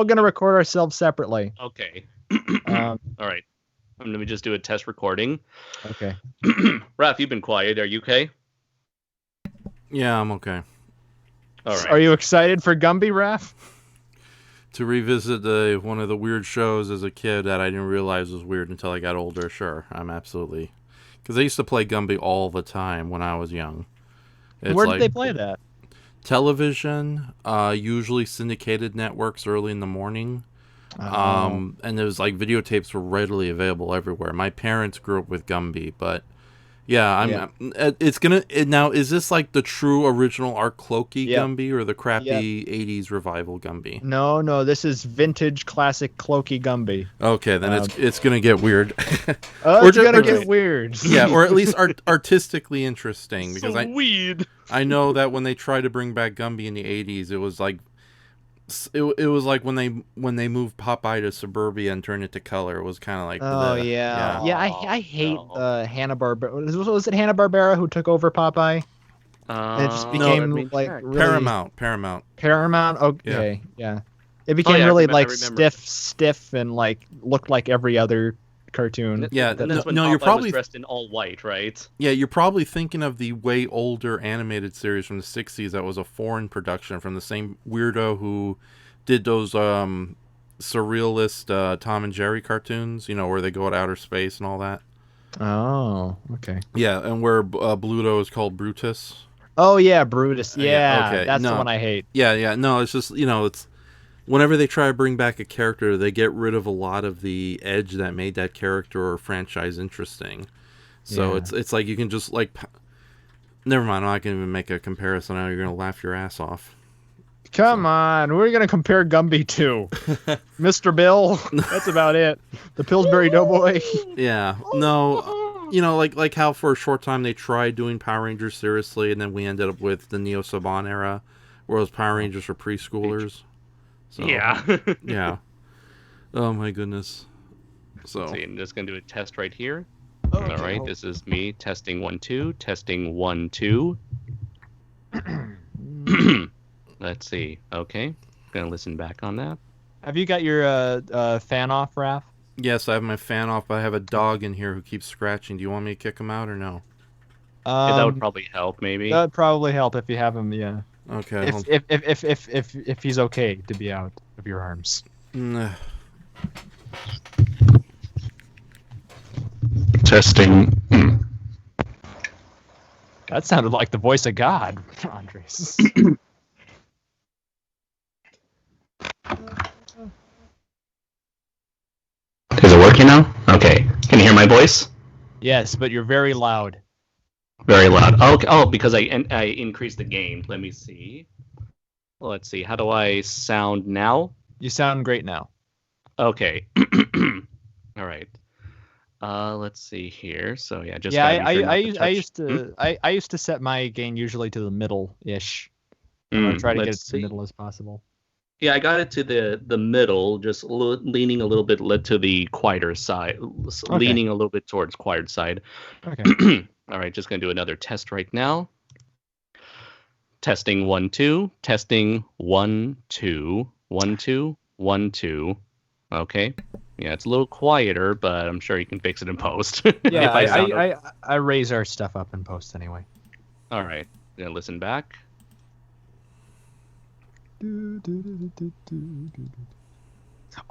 going to record ourselves separately. Okay. All right. Let me just do a test recording. Okay. Raph, you've been quiet. Are you okay? Yeah, I'm okay. All right. Are you excited for Gumby, Raph? To revisit one of the weird shows as a kid that I didn't realize was weird until I got older, sure. I'm absolutely... Because I used to play Gumby all the time when I was young. Where did they play that? Television, usually syndicated networks early in the morning. And there was videotapes were readily available everywhere. My parents grew up with Gumby, but yeah, it's gonna now. Is this like the true original Art Clokey Gumby or the crappy '80s revival Gumby? No, this is vintage classic Clokey Gumby. Okay, then it's gonna get weird. It's gonna get weird. Yeah, or at least artistically interesting because so weird. I know that when they tried to bring back Gumby in the '80s, it was like. It was like when they moved Popeye to suburbia and turned it to color. It was kind of like I hate Hanna-Barbera. Was it Hanna-Barbera who took over Popeye? And it just became really Paramount. Okay, yeah. It became really stiff and looked like every other cartoon. Yeah, and that's when you're probably was dressed in all white, right? Yeah, you're probably thinking of the way older animated series from the 60s that was a foreign production from the same weirdo who did those surrealist Tom and Jerry cartoons, where they go to outer space and all that. Oh, okay. Yeah, and where Bluto is called Brutus. Oh yeah, Brutus. Yeah, okay. That's the one I hate. Yeah. No, it's just it's. Whenever they try to bring back a character, they get rid of a lot of the edge that made that character or franchise interesting. So it's like you can just never mind. I'm not going to even make a comparison. Now you're going to laugh your ass off. Come on, we're going to compare Gumby to Mr. Bill. That's about it. The Pillsbury Doughboy. Yeah, no, like how for a short time they tried doing Power Rangers seriously, and then we ended up with the Neo Saban era, where those Power Rangers for preschoolers. So, yeah. Oh my goodness. So let's see, I'm just gonna do a test right here. Okay. All right, this is me testing 1 2, testing 1 2. Let's see. Okay, gonna listen back on that. Have you got your fan off, Raph? Yes, I have my fan off, but I have a dog in here who keeps scratching. Do you want me to kick him out or no? That would probably help, maybe. That would probably help if you have him. Yeah. Okay. If he's okay to be out of your arms. Testing. That sounded like the voice of God, Andres. Is it working now? Okay. Can you hear my voice? Yes, but you're very loud. Very loud. Oh, because I increased the gain. Let me see. Let's see. How do I sound now? You sound great now. Okay. All right. Let's see here. So yeah, just I used to set my gain usually to the middle-ish. I try to get it to the middle as possible. Yeah, I got it to the middle, just leaning a little bit to the quieter side, leaning a little bit towards quiet side. Okay. All right, just going to do another test right now. Testing 1 2, testing 1 2, 1 2, 1 2. Okay. Yeah, it's a little quieter, but I'm sure you can fix it in post. Yeah, I raise our stuff up in post anyway. All right. Gonna listen back.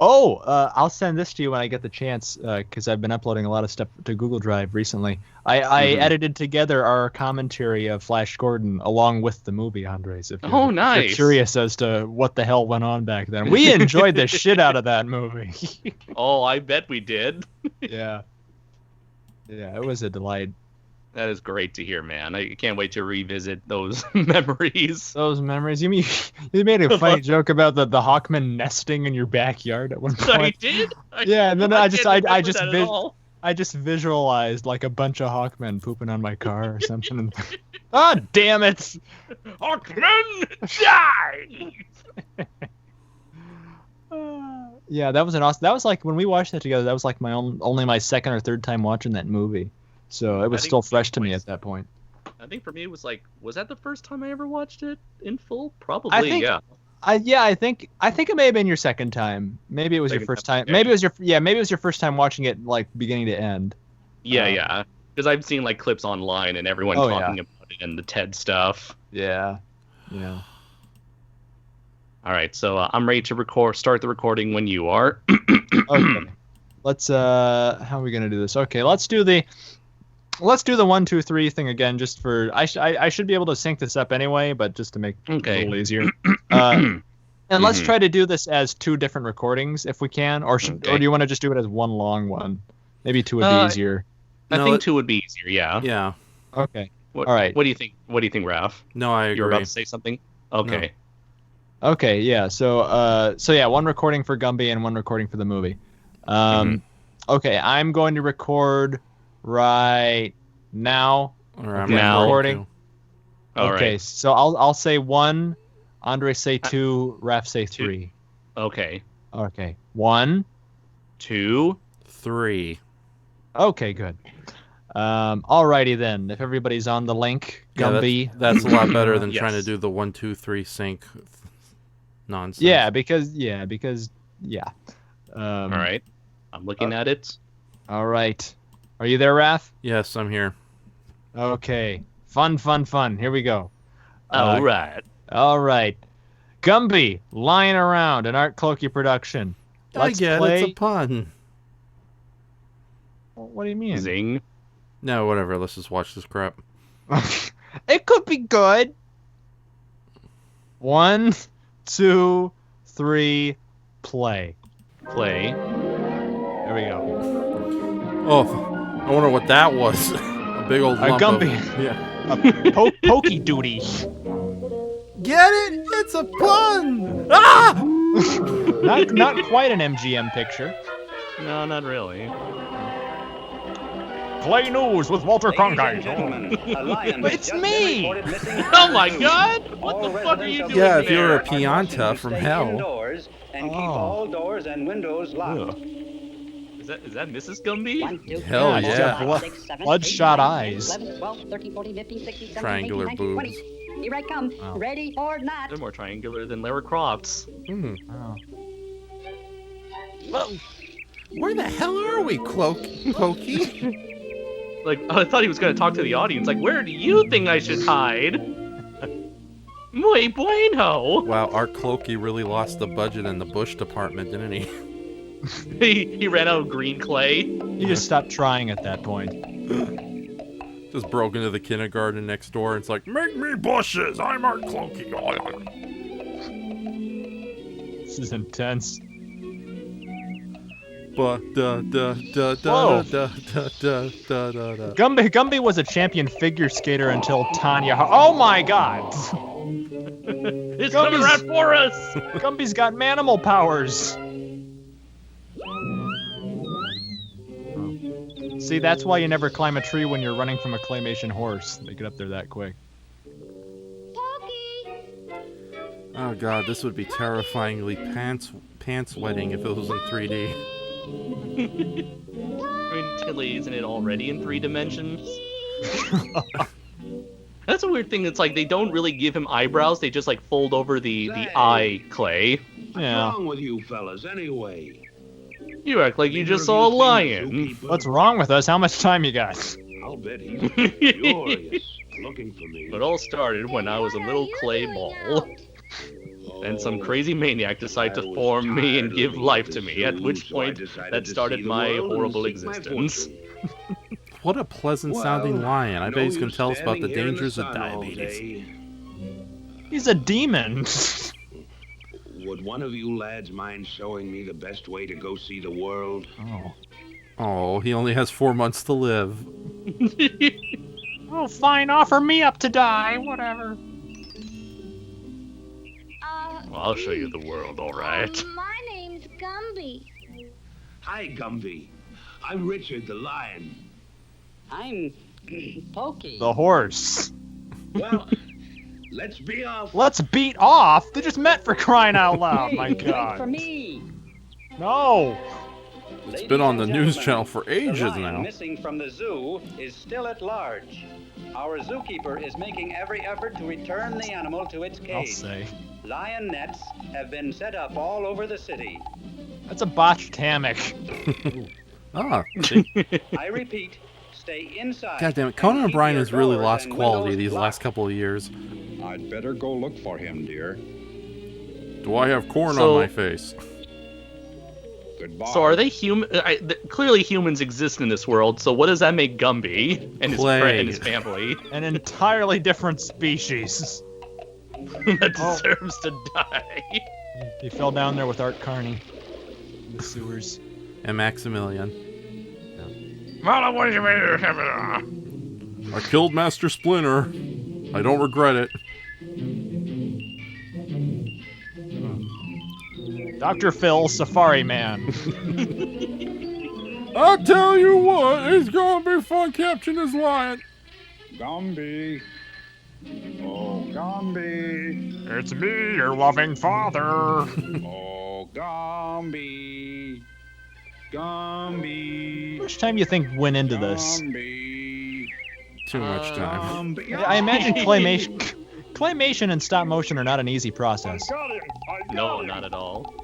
Oh, I'll send this to you when I get the chance, because I've been uploading a lot of stuff to Google Drive recently. I edited together our commentary of Flash Gordon along with the movie, Andres. If you're curious as to what the hell went on back then. We enjoyed the shit out of that movie. Oh, I bet we did. Yeah, it was a delight. That is great to hear, man. I can't wait to revisit those memories. Those memories? You mean you made a funny joke about the Hawkman nesting in your backyard at one point? I did? Yeah, and then I just visualized like a bunch of Hawkmen pooping on my car or something. Ah, damn it! Hawkmen, die! Yeah, that was an awesome. That was like when we watched that together. That was like only my second or third time watching that movie. So it was still fresh to me at that point. I think for me it was that the first time I ever watched it in full? Probably, yeah. I think it may have been your second time. Maybe it was your Second first time, time. Maybe it was your first time watching it like beginning to end. Yeah. Because I've seen like clips online and everyone Oh, talking about it and the TED stuff. Yeah. All right, so I'm ready to start the recording when you are. Okay. Let's how are we gonna do this? Okay, let's do the 1, 2, 3 thing again. Just for I should be able to sync this up anyway, but just to make it a little easier. And let's try to do this as 2 different recordings if we can, or do you want to just do it as one long one? Maybe 2 would be easier. I think 2 would be easier. Yeah. Yeah. Okay. All right. What do you think? What do you think, Raph? No, I agree. You're about to say something. Okay. No. Okay. Yeah. So yeah, 1 recording for Gumby and 1 recording for the movie. Okay, I'm going to record right now. I'm recording. Okay, right. So I'll say 1, Andre say 2, Raph say 3. Okay. Okay. 1, 2, 3. Okay, good. Alrighty then. If everybody's on the link, Gumby. That's a lot better than Yes. trying to do the 1, 2, 3 sync nonsense. Yeah, because all right. I'm looking at it. All right. Are you there, Raph? Yes, I'm here. Okay. Fun. Here we go. All right. All right. Gumby, Lying Around, an Art Clokey production. Let's play. It's a pun. What do you mean? Zing. No, whatever. Let's just watch this crap. It could be good. 1, 2, 3, play. Play. There we go. Oh, I wonder what that was. A big old lump Gumby. Yeah. Pokey duty. Get it? It's a pun! Ah! Not quite an MGM picture. No, not really. Play news with Walter Cronkite. It's me! Oh my God! What the fuck are you doing Yeah, if there? you're a Pianta from hell. And keep all doors and windows locked. Is that Mrs. Gumby? Hell she's yeah. got bloodshot eyes. 11, 12, 13, 14, 15, 16, 17, Triangular 18, 19, boobs. 20. Here I come. Wow. Ready or not. They're more triangular than Lara Croft's. Oh. Where the hell are we, Pokey? Like, I thought he was gonna talk to the audience. Like, where do you think I should hide? Muy bueno. Wow, Art Clokey really lost the budget in the Bush department, didn't he? He ran out of green clay. He just stopped trying at that point. Just broke into the kindergarten next door and it's like, make me bushes! I'm Art Clokey! This is intense. Gumby was a champion figure skater until Tanya. Oh my God! It's coming right for us. Gumby's got manimal powers. See, that's why you never climb a tree when you're running from a claymation horse. They get up there that quick. Oh god, this would be terrifyingly pants wetting if it was in 3D. I mean, Tilly, isn't it already in 3 dimensions? That's a weird thing. It's like they don't really give him eyebrows. They just like fold over the eye clay. Yeah. What's wrong with you fellas anyway? You act like you just saw a lion. What's wrong with us? How much time you got? I'll bet he's furious looking for me. It all started when I was a little clay ball. And some crazy maniac decided to form me and give life to me, at which point that started my horrible existence. What a pleasant sounding lion. I bet he's gonna tell us about the dangers of diabetes. He's a demon. Would one of you lads mind showing me the best way to go see the world? Oh. Oh, he only has 4 months to live. Oh, fine. Offer me up to die. Whatever. Well, I'll show you the world, all right. My name's Gumby. Hi, Gumby. I'm Richard the lion. I'm Pokey. The horse. Well, let's be off. Let's beat off. They just met for crying out loud. Hey, My wait God. for me. No. It's been on the news channel for ages the lion now. missing from the zoo is still at large. Our zookeeper is making every effort to return the animal to its I'll cage. say. Lion nets have been set up all over the city. That's a botched hammock. Ah, see? I repeat, stay inside. God damn it. Conan and keep O'Brien your has really doors lost and quality windows these locked. last couple of years. I'd better go look for him, dear. Do I have corn So- on my face? Goodbye. So are they human? Clearly humans exist in this world, so what does that make Gumby and his Clay. friend and his family An entirely different species. that deserves to die? He fell down there with Art Carney in the sewers. And Maximilian. Well, what do you mean? I killed Master Splinter. I don't regret it. Dr. Phil, Safari Man. I tell you what, it's gonna be fun capturing this lion. Gumby. Oh, Gumby. It's me, your loving father. Oh, Gumby. Gumby. How much time do you think went into this? Gumby. Too much time. Gumby. I imagine claymation and stop motion are not an easy process. No, not at all.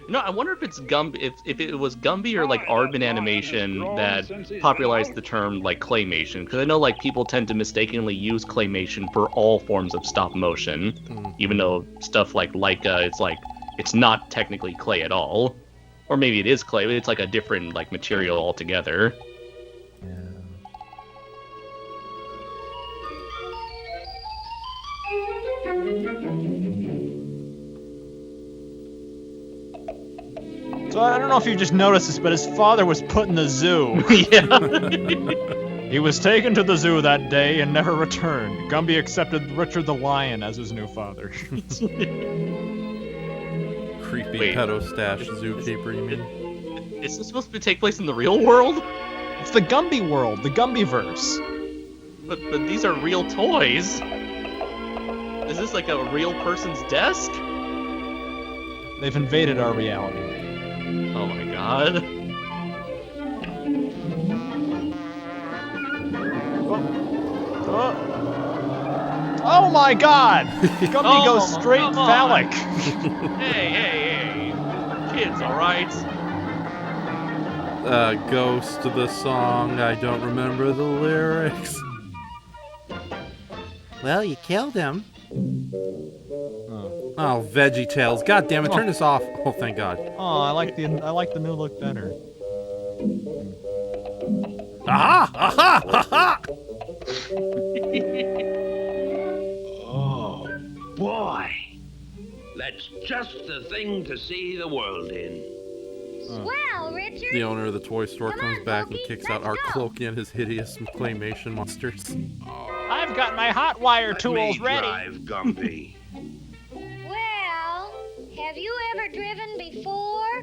No, I wonder if it's Gumby, if it was Gumby or like Aardman Animation that popularized the term like claymation, because I know like people tend to mistakenly use claymation for all forms of stop motion, even though stuff like Leica, it's not technically clay at all, or maybe it is clay, but it's like a different like material altogether. So I don't know if you just noticed this, but his father was put in the zoo. Yeah. He was taken to the zoo that day and never returned. Gumby accepted Richard the Lion as his new father. Creepy Wait. pedo stash zookeeper, you mean? Is this supposed to take place in the real world? It's the Gumby world, the Gumbyverse. But these are real toys. Is this like a real person's desk? They've invaded our reality. Oh my god. Oh my god! Gumby Oh, goes straight come on. phallic. Hey. Kids, alright? Ghost of the song, I don't remember the lyrics. Well, you killed him. Oh, Veggie Tales. God damn it, turn this off. Oh, thank God. Oh, I like the new look better. Aha! Aha! Aha! Oh, boy. That's just the thing to see the world in. Swell, Richard. The owner of the toy store Come comes on, back and Loki, kicks let's out Art go. Cloaky and his hideous claymation monsters. I've got my hot wire Let tools me ready. drive, Gumby. Well, have you ever driven before?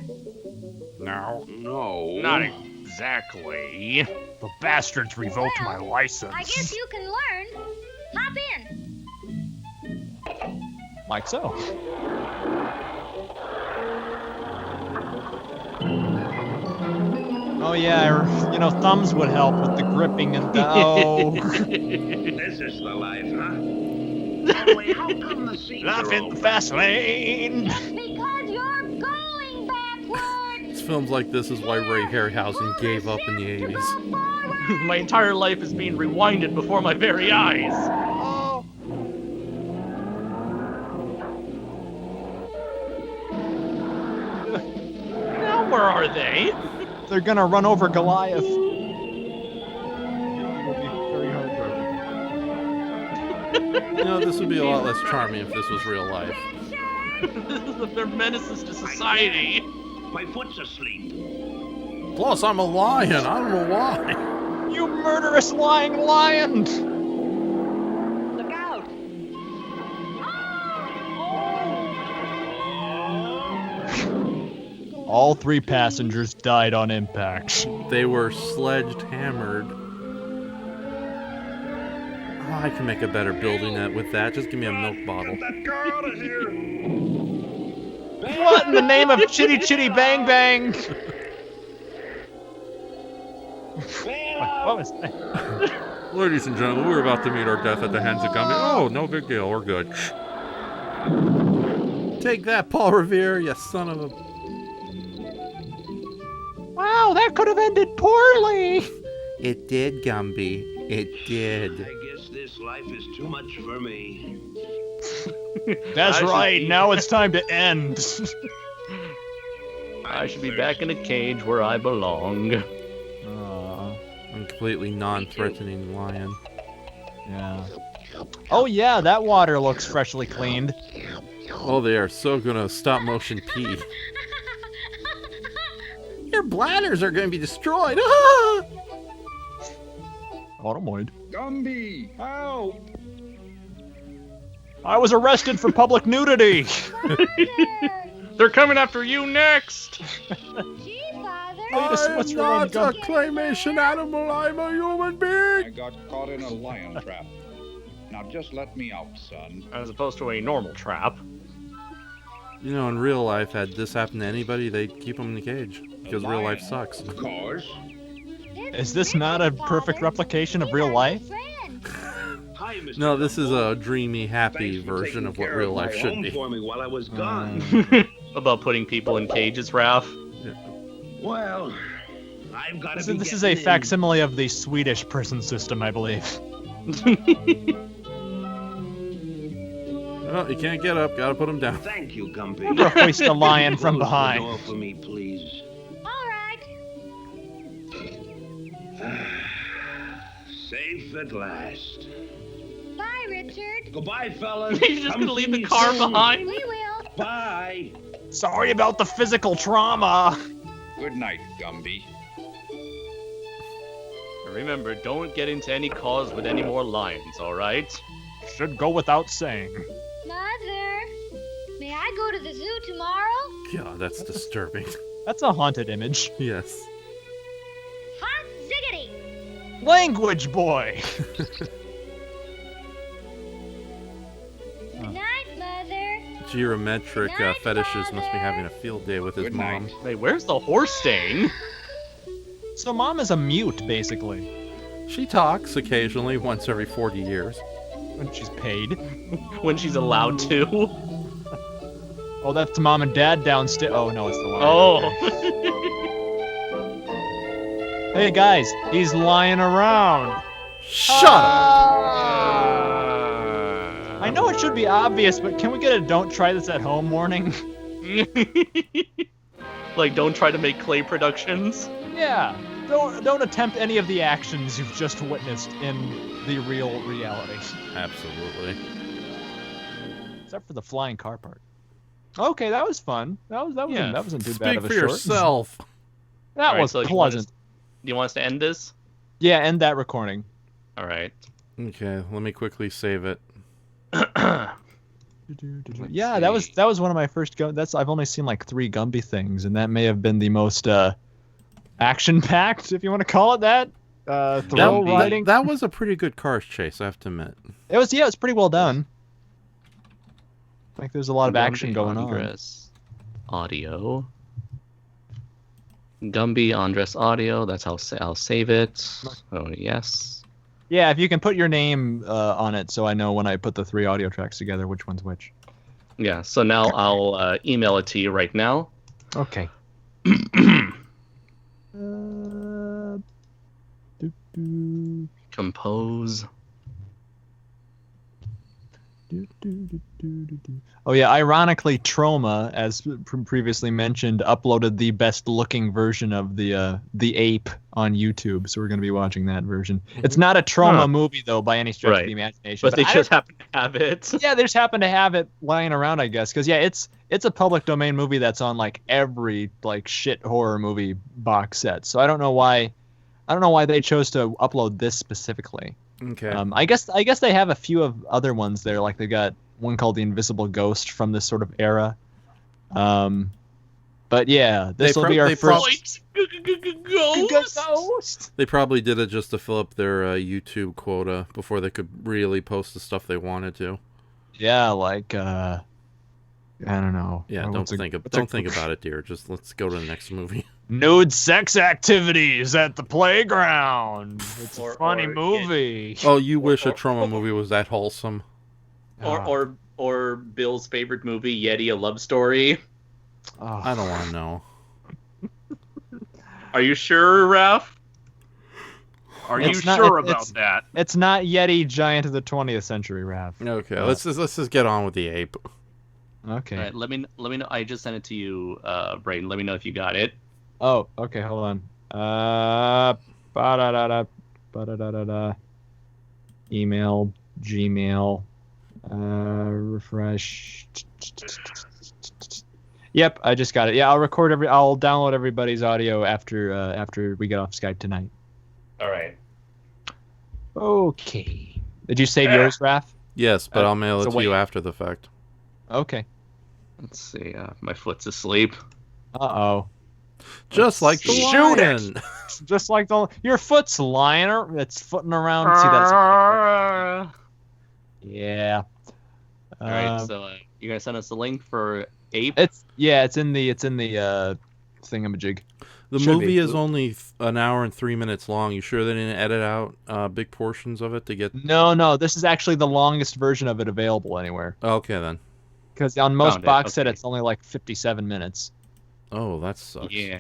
No. No. Not exactly. The bastards revoked my license. I guess you can learn. Hop in. Like so. Oh yeah, thumbs would help with the gripping and the This is the life, huh? Anyway, how come the seats Life are in the fast lane. Because you're going backwards. It's films like this is why Ray Harryhausen gave up in the 80s. My entire life is being rewinded before my very eyes. Oh. Now where are they? They're gonna run over Goliath. He will be very heartbroken. You know, this would be a lot less charming if this was real life. They're menaces to society. My foot's asleep. Plus, I'm a lion. I don't know why. You murderous lying lion! Look out! All 3 passengers died on impact. They were sledge-hammered. Oh, I can make a better building with that. Just give me a milk bottle. That guy out of here. What in the name of Chitty Chitty Bang Bang? What was that? Ladies and gentlemen, we're about to meet our death at the hands of Gumby. Oh, no big deal. We're good. Take that, Paul Revere, you son of a... Wow, that could have ended poorly. It did, Gumby. It did. I guess this life is too much for me. That's right. Now it's time to end. I should be back in a cage where I belong. A completely non-threatening lion. Yeah. Oh yeah, that water looks freshly cleaned. Oh, they are so gonna stop motion pee. Your bladders are gonna be destroyed. Ah! I don't mind. Gumby, help! I was arrested for public nudity. They're coming after you next! Gee, Father. What's I'm your name, not a Gumby? claymation animal. I'm a human I being. got caught in a lion trap. Now just let me out, son. As opposed to a normal trap. You know, in real life, had this happen to anybody, they'd keep them in the cage because real life sucks. Of course. Is this not a perfect replication of real life? Hi, Mr. No, this is Gumbo. a dreamy, happy Thanks for version taking of what care real my life should home be. for me while I was gone. About putting people in cages, Raph. Well, I've got to This is a facsimile of the Swedish prison system, I believe. Oh, you can't get up. Gotta put them down. Thank you, Gumby. Hoist a lion from Close the behind. door for me, please. All right. Safe at last. Bye, Richard. Goodbye, fellas. He's just Come gonna see leave the me car soon. behind. We will. Bye. Sorry about the physical trauma. Good night, Gumby. Remember, don't get into any cause with any more lions, alright? Should go without saying. Mother, may I go to the zoo tomorrow? God, that's disturbing. That's a haunted image. Yes. Hot ziggity. Language boy. Good night, Mother. Geometric Good night, fetishes must be Father. having a field day with his Good mom. night. Wait, where's the horse stain? So mom is a mute, basically, She talks occasionally, once every 40 years. when she's paid. When she's allowed to. Oh, that's mom and dad downstairs. Oh, no, it's the lion. Oh. Hey, guys, he's lying around. Shut up! I know it should be obvious, but can we get a don't try this at home warning? Like, don't try to make clay productions. Yeah. Don't attempt any of the actions you've just witnessed in the real reality. Absolutely. Except for the flying car part. Okay, that was fun. That wasn't too bad Speak of a for short. yourself. That Alright, was so you want us- pleasant. Do you want us to end this? Yeah, end that recording. Alright. Okay, let me quickly save it. Yeah, that was one of my first I've only seen like 3 Gumby things, and that may have been the most action-packed, if you want to call it that. Thrill riding. That was a pretty good car chase, I have to admit. It was pretty well done. Like there's a lot of action going on. Andres audio. Gumby Andres audio. That's how I'll save it. Oh yes. Yeah, if you can put your name on it, so I know when I put the 3 audio tracks together which one's which. Yeah. So now I'll email it to you right now. Okay. Compose. Oh yeah, ironically, Troma, as previously mentioned, uploaded the best-looking version of the ape on YouTube, so we're going to be watching that version. It's not a Troma movie though, by any stretch of the imagination. But they I just happen to have it. yeah, they just happen to have it lying around, I guess, because yeah, it's a public domain movie that's on like every like shit horror movie box set. So I don't know why they chose to upload this specifically. Okay. I guess they have a few of other ones there, like they got one called The Invisible Ghost from this sort of era. But yeah, this will be our first Ghost. They probably did it just to fill up their YouTube quota before they could really post the stuff they wanted to. Yeah, like I don't know. Yeah, don't think about it, dear. Just let's go to the next movie. Nude sex activities at the playground. It's a funny movie. Oh, you wish a trauma movie was that wholesome. Or Bill's favorite movie, Yeti: A Love Story. Oh. I don't want to know. Are you sure, Ralph? Are you sure about that? It's not Yeti, Giant of the 20th Century, Raph. Okay, let's just get on with the ape. Okay. All right, let me know. I just sent it to you, Brayden. Let me know if you got it. Oh, okay. Hold on. Ba-da-da-da. Email, Gmail, refresh. Yep, I just got it. Yeah, I'll download everybody's audio after we get off Skype tonight. All right. Okay. Did you save yours, Raph? Yes, but I'll mail it to you after the fact. Okay. Let's see. My foot's asleep. Uh-oh. Just like the lion. Just like your foot's lying. It's footing around. See that? Yeah. All right. So you guys sent us a link for Ape. It's in the thingamajig. The movie is only an hour and 3 minutes long. You sure they didn't edit out big portions of it to get? No. This is actually the longest version of it available anywhere. Okay then. Because on most box set, it's only like 57 minutes. Oh, that sucks. Yeah.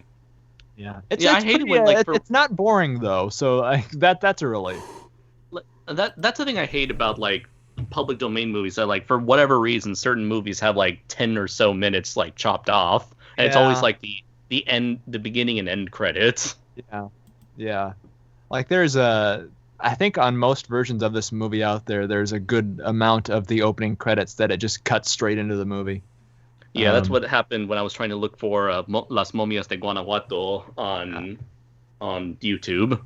It's I hate pretty, when it's not boring though, so that's a relief. That's the thing I hate about like public domain movies. That like for whatever reason, certain movies have like 10 or so minutes like chopped off, and it's always like the beginning and end credits. Yeah. Like I think on most versions of this movie out there, there's a good amount of the opening credits that it just cuts straight into the movie. Yeah, that's what happened when I was trying to look for Las Momias de Guanajuato on YouTube.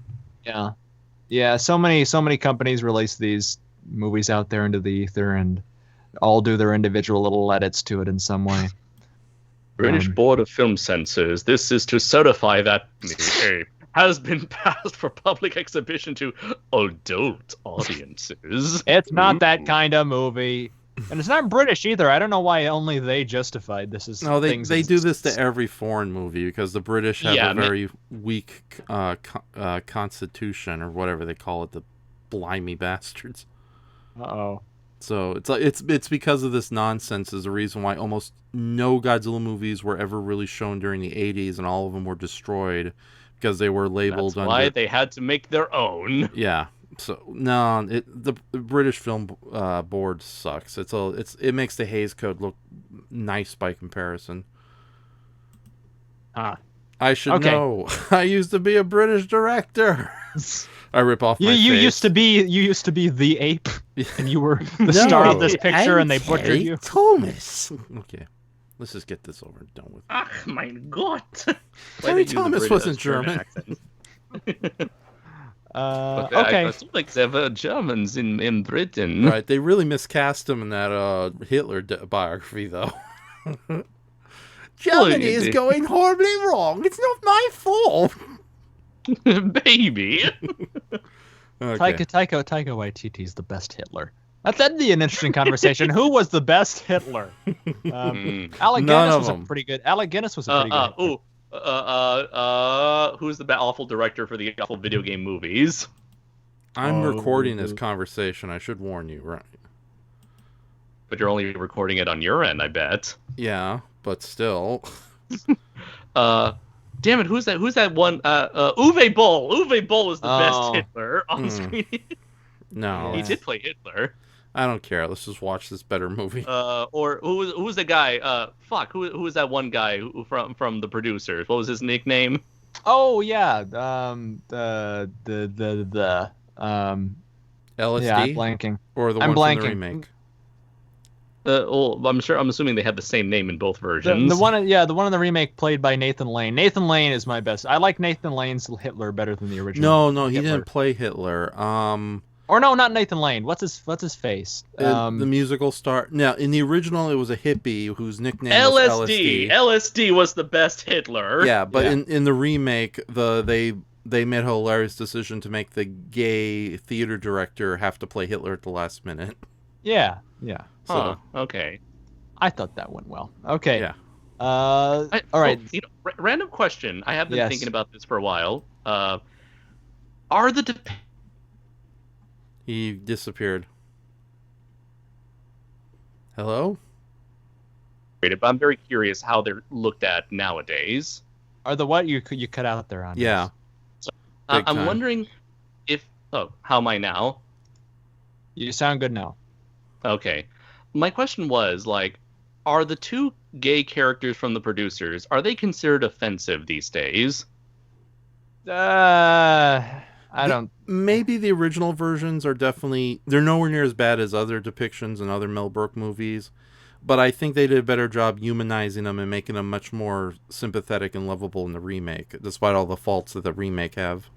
Yeah. So many companies release these movies out there into the ether and all do their individual little edits to it in some way. British Board of Film Censors. This is to certify that Ape has been passed for public exhibition to adult audiences. It's not that kind of movie. And it's not British either. I don't know why only they justified this as No, they do this to every foreign movie because the British have a very weak constitution or whatever they call it, the blimey bastards. Uh-oh. So it's because of this nonsense is the reason why almost no Godzilla movies were ever really shown during the 80s and all of them were destroyed because they were labeled That's why they had to make their own. Yeah. So no, the British Film Board sucks. It makes the Hays Code look nice by comparison. I should know. I used to be a British director. I rip off my face. You used to be the ape, and you were the star of this picture, and they butchered you. Thomas. Okay, let's just get this over and done with. Ach, mein Gott. Terry Thomas wasn't German. Okay. I feel like there were Germans in Britain. Right, they really miscast him in that Hitler biography, though. Germany is going horribly wrong. It's not my fault. Baby. Okay. Taika Waititi's the best Hitler. That'd be an interesting conversation. Who was the best Hitler? Alec Guinness was pretty good. Alec Guinness was a pretty good. Who's the awful director for the awful video game movies? I'm recording this conversation. I should warn you, right? But you're only recording it on your end, I bet. Yeah, but still. Damn it! Who's that one? Uwe Boll. Uwe Boll was the best Hitler on screen. No, he did play Hitler. I don't care. Let's just watch this better movie. Or who was the guy? Who was that one guy from the producers? What was his nickname? Oh yeah, LSD. Yeah, I'm blanking. Or the one from the remake. I'm assuming they have the same name in both versions. The one in the remake played by Nathan Lane. Nathan Lane is my best. I like Nathan Lane's Hitler better than the original. No, he didn't play Hitler. Or no, not Nathan Lane. What's his face? The musical star. Now, in the original, it was a hippie whose nickname was LSD. LSD was the best Hitler. Yeah, but in the remake, they made a hilarious decision to make the gay theater director have to play Hitler at the last minute. Yeah. So, okay. I thought that went well. Okay. Yeah. All right. Random question. I have been Yes. thinking about this for a while. Are the He disappeared. Hello? but I'm very curious how they're looked at nowadays. Are the what you cut out there on? Yeah. I'm Big time. wondering if how am I now? You sound good now. Okay. My question was like, are the two gay characters from the producers, are they considered offensive these days? I don't. Maybe the original versions are definitely... They're nowhere near as bad as other depictions in other Mel Brooks movies. But I think they did a better job humanizing them and making them much more sympathetic and lovable in the remake, despite all the faults that the remake have.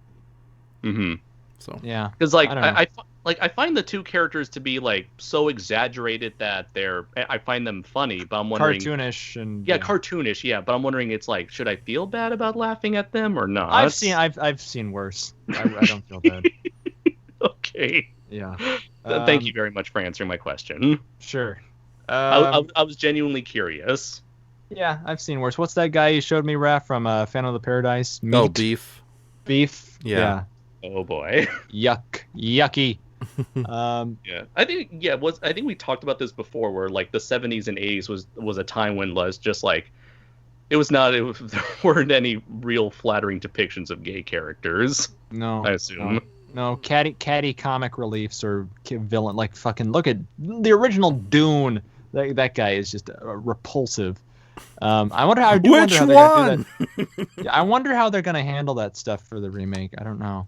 Mm-hmm. So Yeah. Because like I I find the two characters to be like so exaggerated that I find them funny, but I'm wondering cartoonish and cartoonish, yeah. But I'm wondering, it's like, should I feel bad about laughing at them or not? I've seen worse. I don't feel bad. Okay. Yeah. Thank you very much for answering my question. Sure. I was genuinely curious. Yeah, I've seen worse. What's that guy you showed me, Raph, from Phantom of the Paradise? Meat? Oh, Beef. Beef. Yeah. Oh boy. Yucky. Yeah, I think we talked about this before, where like the 70s and 80s was a time when just like there weren't any real flattering depictions of gay characters. No, I assume. No, catty comic reliefs or villain, like fucking look at the original Dune. That guy is just repulsive. I wonder how. Which one? I wonder how they're gonna handle that stuff for the remake. I don't know.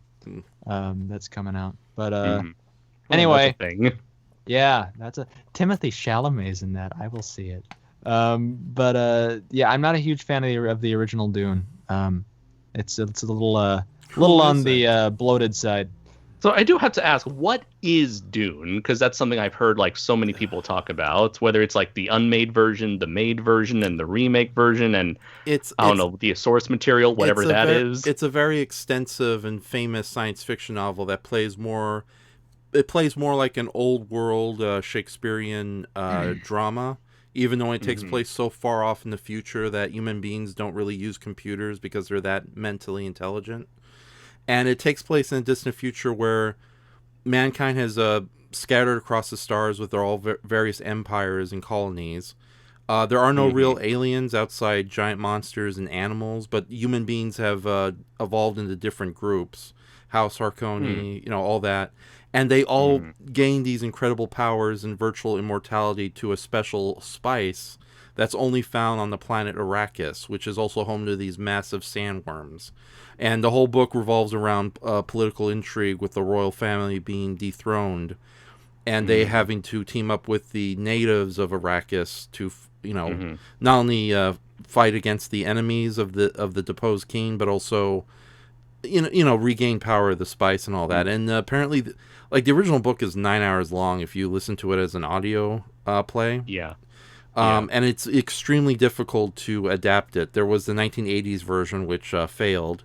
That's coming out, but anyway, That's a thing. yeah, that's a Timothy Chalamet's in that. I will see it. But yeah, I'm not a huge fan of the original Dune. It's a little on the bloated side. So I do have to ask, what is Dune? Because that's something I've heard like so many people talk about. Whether it's like the unmade version, the made version, and the remake version, and I don't know, the source material, whatever that is. It's a very extensive and famous science fiction novel that plays more. It plays more like an old world Shakespearean drama, even though it takes place so far off in the future that human beings don't really use computers because they're that mentally intelligent. And it takes place in a distant future where mankind has scattered across the stars with all various empires and colonies. There are no real aliens outside giant monsters and animals, but human beings have evolved into different groups. House Harkonnen, all that. And they all gain these incredible powers and virtual immortality to a special spice that's only found on the planet Arrakis, which is also home to these massive sandworms. And the whole book revolves around political intrigue with the royal family being dethroned, and they having to team up with the natives of Arrakis to, not only fight against the enemies of the deposed king, but also, regain power of the spice and all that. And apparently, the original book is 9 hours long if you listen to it as an audio play. Yeah. And it's extremely difficult to adapt it. There was the 1980s version, which failed.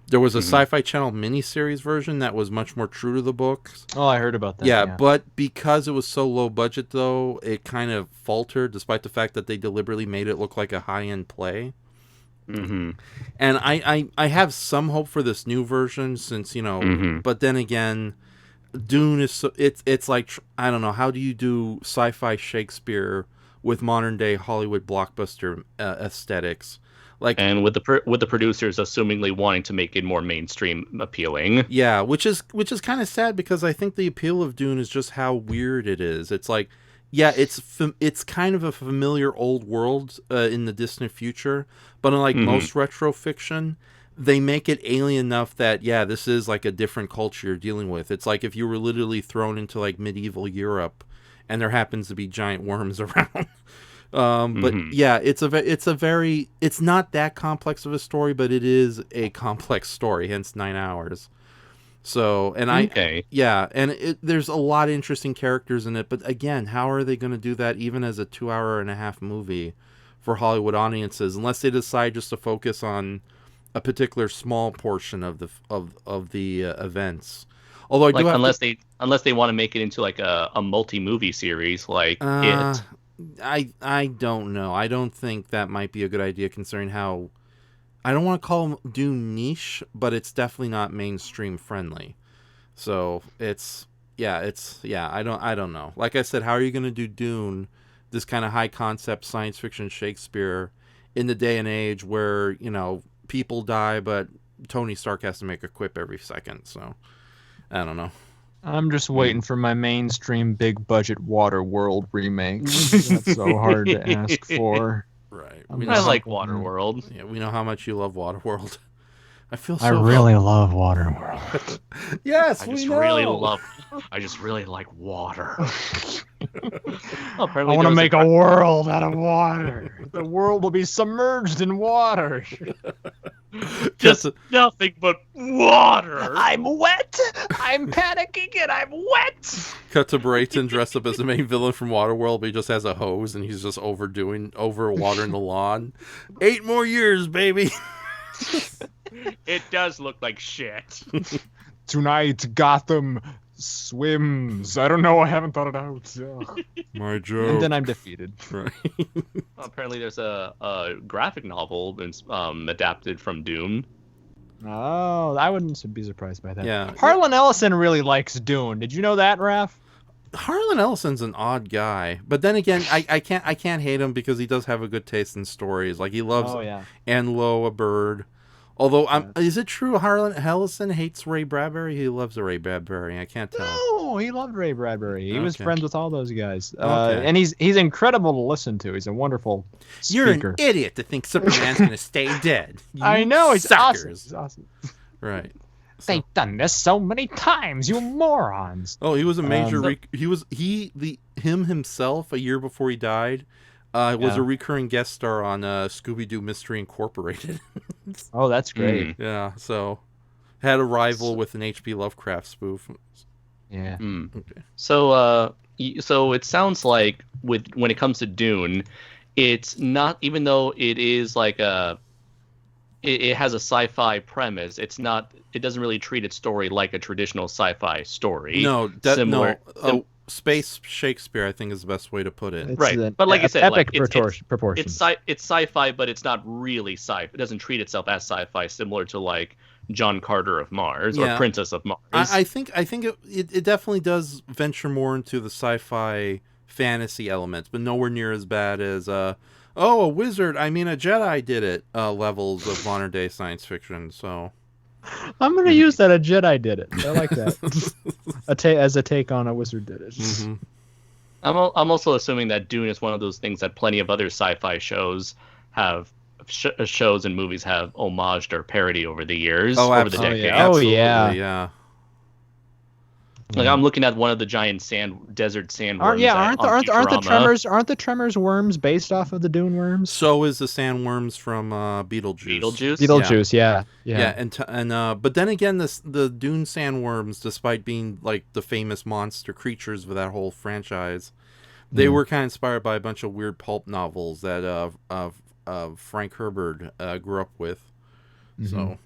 There was a Sci-Fi Channel miniseries version that was much more true to the books. Oh, I heard about that. Yeah, but because it was so low budget, though, it kind of faltered, despite the fact that they deliberately made it look like a high-end play. And I have some hope for this new version, since, but then again, Dune is it's like, I don't know, how do you do sci-fi Shakespeare with modern day Hollywood blockbuster aesthetics, and with the producers assumingly wanting to make it more mainstream appealing. Yeah, which is kind of sad, because I think the appeal of Dune is just how weird it is. It's like, yeah, it's kind of a familiar old world in the distant future, but unlike most retro fiction, they make it alien enough that, yeah, this is like a different culture you're dealing with. It's like if you were literally thrown into like medieval Europe and there happens to be giant worms around. But yeah, it's not that complex of a story, but it is a complex story, hence 9 hours. So, and there's a lot of interesting characters in it, but again, how are they going to do that even as a 2.5-hour movie for Hollywood audiences, unless they decide just to focus on a particular small portion of the events? Although unless they want to make it into like a multi-movie series, like it. I don't know. I don't think that might be a good idea, considering how I don't want to call Dune niche, but it's definitely not mainstream friendly. So I don't know. Like I said, how are you going to do Dune, this kind of high concept science fiction Shakespeare, in the day and age where, you know, people die, but Tony Stark has to make a quip every second. So I don't know. I'm just waiting for my mainstream big budget Waterworld remake. That's so hard to ask for. Right. I like Waterworld. Yeah, we know how much you love Waterworld. I feel so. I really love Waterworld. Yes, I just really like water. I want to make a world out of water. The world will be submerged in water. Just nothing but water. I'm wet. I'm panicking and I'm wet. Cut to Brayton dressed up as the main villain from Waterworld, but he just has a hose and he's just overwatering the lawn. 8 more years, baby. It does look like shit. Tonight, Gotham swims. I don't know. I haven't thought it out. Ugh. My joke. And then I'm defeated. Right. Apparently, there's a graphic novel adapted from Dune. Oh, I wouldn't be surprised by that. Yeah. Harlan Ellison really likes Dune. Did you know that, Raph? Harlan Ellison's an odd guy, but then again, I can't hate him because he does have a good taste in stories. Like he loves Anne Lowe, a bird. Although, is it true Harlan Ellison hates Ray Bradbury? He loves Ray Bradbury. I can't tell. No, he loved Ray Bradbury. He was friends with all those guys. Okay. And he's incredible to listen to. He's a wonderful speaker. You're an idiot to think Superman's going to stay dead. I know, he's awesome. Suckers. He's awesome. Right. They've done this so many times, you morons. Oh, he was a major. Him himself a year before he died. Was a recurring guest star on Scooby-Doo Mystery Incorporated. Oh, that's great. Yeah, so had a rival with an H.P. Lovecraft spoof. Yeah. Okay. So it sounds like when it comes to Dune, it's not, even though it is like it has a sci-fi premise. It doesn't really treat its story like a traditional sci-fi story. No, space Shakespeare, I think, is the best way to put it. It's right, but like I said, epic like, proportion. It's sci-fi, but it's not really sci-fi. It doesn't treat itself as sci-fi, similar to like John Carter of Mars or Princess of Mars. I think it definitely does venture more into the sci-fi fantasy elements, but nowhere near as bad as a wizard, a Jedi did it levels of modern day science fiction. So I'm going to use that. A Jedi did it. I like that. As a take on a wizard did it. Mm-hmm. I'm also assuming that Dune is one of those things that plenty of other sci-fi shows have shows and movies have homaged or parody over the years, over the decades. Yeah. Like I'm looking at one of the giant desert sandworms. Aren't the Tremors worms based off of the Dune worms? So is the sandworms from Beetlejuice. Beetlejuice, yeah. But then again, the Dune sandworms, despite being like the famous monster creatures of that whole franchise, they were kind of inspired by a bunch of weird pulp novels that Frank Herbert grew up with. Mm-hmm. So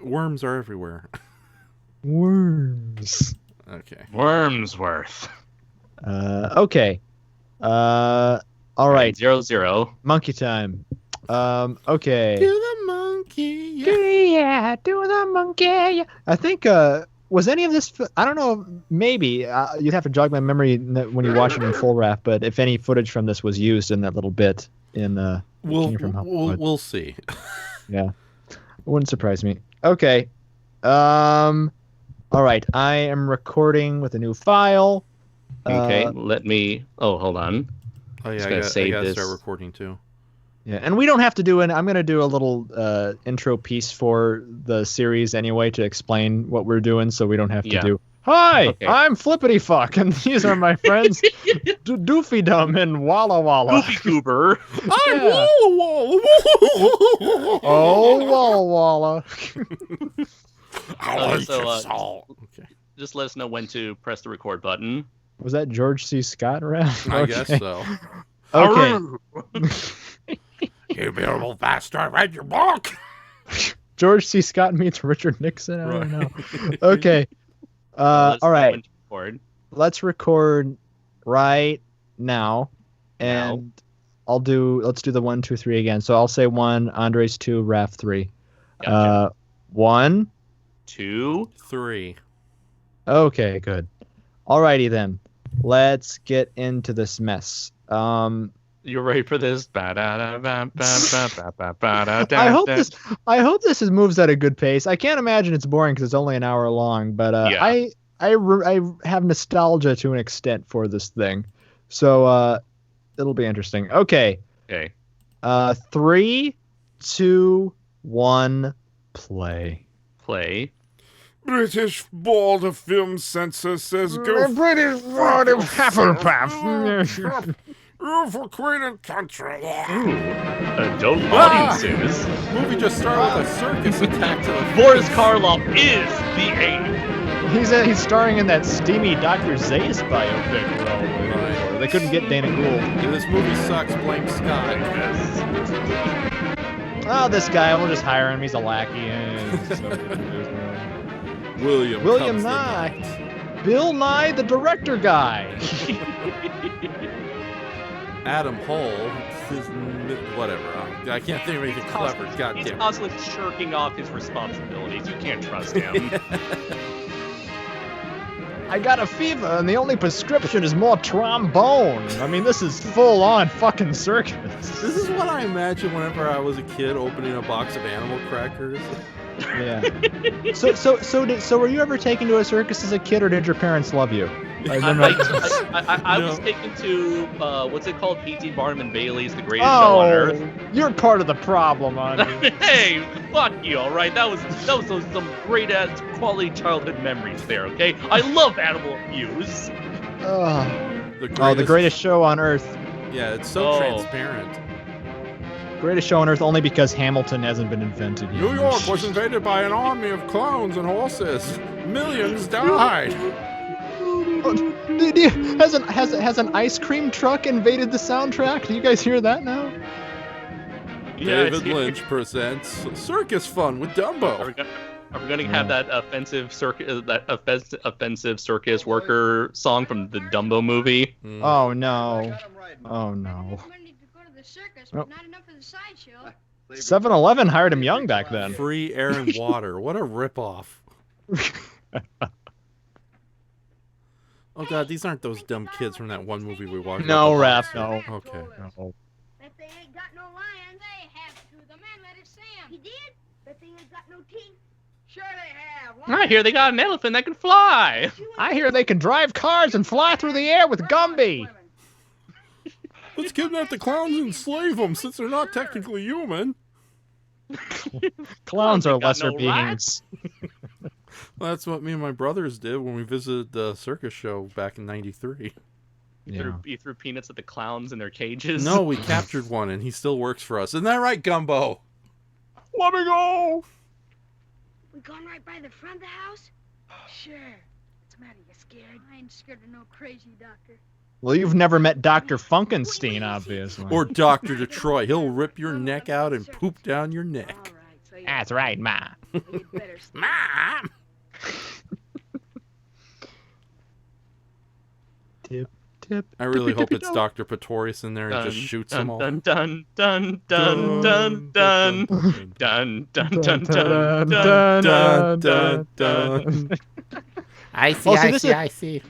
worms are everywhere. Worms. Okay. Wormsworth. Okay. All right. 0-0. Monkey time. Okay. Do the monkey. Do the monkey. I think. Was any of this? I don't know. Maybe you'd have to jog my memory when you watch it in full wrap. But if any footage from this was used in that little bit in we'll see. Yeah, it wouldn't surprise me. Okay. All right, I am recording with a new file. Okay, let me. Oh, hold on. Oh yeah, I gotta start recording too. Yeah, and we don't have to do I'm going to do a little intro piece for the series anyway to explain what we're doing, so we don't have to do. Hi, I'm Flippity Fuck, and these are my friends, Doofy Dum and Walla Walla. Goofy Goober. I'm Walla Walla. Oh, Walla Walla. Okay. Just let us know when to press the record button. Was that George C. Scott, Raph? I guess so. Okay. You beautiful bastard, read your book. George C. Scott meets Richard Nixon? I don't know. Okay. All right. Let's record right now. And let's do the 1, 2, 3 again. So I'll say 1, Andres 2, Raph 3. Gotcha. 1, 2, 3. Okay, good. Alrighty then. Let's get into this mess. You ready for this? I hope this moves at a good pace. I can't imagine it's boring because it's only an hour long, but I have nostalgia to an extent for this thing. So it'll be interesting. Okay. 3, 2, 1, play. British Board of Film Censor says go. British Board of Hufflepuff. For Queen and Country. Adult audiences. Movie just started with a circus attack to the. Boris Karloff is the ape. He's starring in that steamy Dr. Zaius biopic role. Right. They couldn't get Dana Gould. If this movie sucks, blame Scott. Oh, this guy, we'll just hire him. He's a lackey. William Nye. Bill Nye, the director guy. Adam Hull. Whatever. I can't think of anything clever. He's constantly shirking off his responsibilities. You can't trust him. I got a fever, and the only prescription is more trombone. I mean, this is full-on fucking circus. This is what I imagine whenever I was a kid opening a box of animal crackers. Yeah. So were you ever taken to a circus as a kid, or did your parents love you? I was taken to what's it called? P.T. Barnum and Bailey's The Greatest Show on Earth. You're part of the problem, aren't you? Hey, fuck you, all right? That was some great ass quality childhood memories there. Okay, I love animal abuse. The Greatest Show on Earth. Yeah, it's so transparent. Greatest Show on Earth only because Hamilton hasn't been invented yet. New York was invaded by an army of clowns and horses. Millions died. Has an ice cream truck invaded the soundtrack? Do you guys hear that now? David Lynch presents Circus Fun with Dumbo. Are we gonna have that offensive circus worker song from the Dumbo movie? Oh no! Oh no! 7-Eleven hired him young back then. Free air and water. What a ripoff. Oh god, these aren't those dumb kids from that one movie we watched. No, Raph, no. Okay. No. Bet they ain't got no lions. They have to. The man let it see him. He did? Bet they ain't got no teeth. Sure they have. I hear they got an elephant that can fly. I hear they can drive cars and fly through the air with Gumby. Let's kidnap the clowns and enslave them, since they're not technically human. Clowns are lesser beings. Well, that's what me and my brothers did when we visited the circus show back in '93. You threw peanuts at the clowns in their cages? No, we captured one, and he still works for us. Isn't that right, Gumbo? Let me go! We going right by the front of the house? Sure. What's the matter? You scared? I ain't scared of no crazy doctor. Well, you've never met Dr. Funkenstein, obviously. Or Dr. Detroit. He'll rip your neck out and poop down your neck. That's right, Ma. Mom! Tip, tip. I really hope it's Dr. Pretorius in there and just shoots them all. Dun dun dun dun dun dun dun dun dun dun dun dun. I see.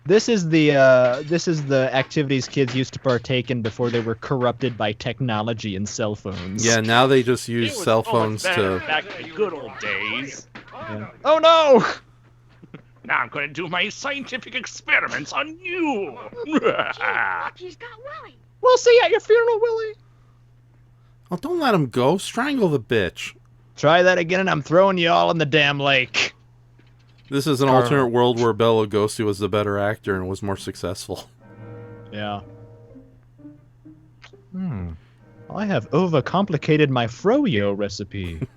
This is the activities kids used to partake in before they were corrupted by technology and cell phones. Yeah, now they just use cell phones to. Back in the good old days. Yeah. Oh no! Now I'm going to do my scientific experiments on you. He's got Willie. We'll see you at your funeral, Willie. Oh, don't let him go. Strangle the bitch. Try that again, and I'm throwing you all in the damn lake. This is an alternate world where Bela Lugosi was the better actor and was more successful. Yeah. I have overcomplicated my froyo recipe.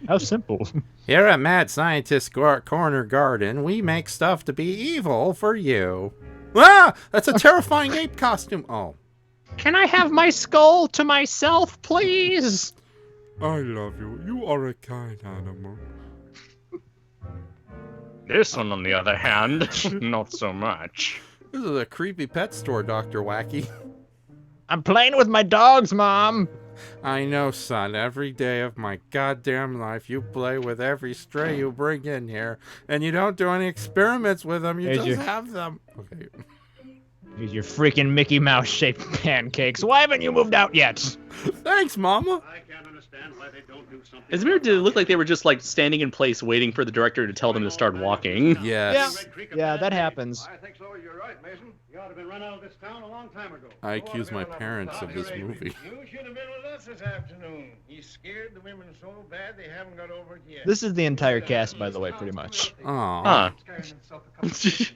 How simple. Here at Mad Scientist Corner Garden, we make stuff to be evil for you. Ah! That's a terrifying ape costume. Oh. Can I have my skull to myself, please? I love you. You are a kind animal. This one, on the other hand, not so much. This is a creepy pet store, Dr. Wacky. I'm playing with my dogs, Mom. I know, son. Every day of my goddamn life, you play with every stray you bring in here, and you don't do any experiments with them. You just have them. Okay. Here's your freaking Mickey Mouse-shaped pancakes. Why haven't you moved out yet? Thanks, Mama. I can't understand why they don't do something. As mirror, did it look like they were just like standing in place, waiting for the director to tell them to start walking? Yes. Yeah, that happens. I think so. You're right, Mason. You ought to have been run out of this town a long time ago. I accuse my parents of this movie. You should have been with us this afternoon. He scared the women so bad they haven't got over it yet. This is the entire cast, by the way, pretty much. Aw. Huh. This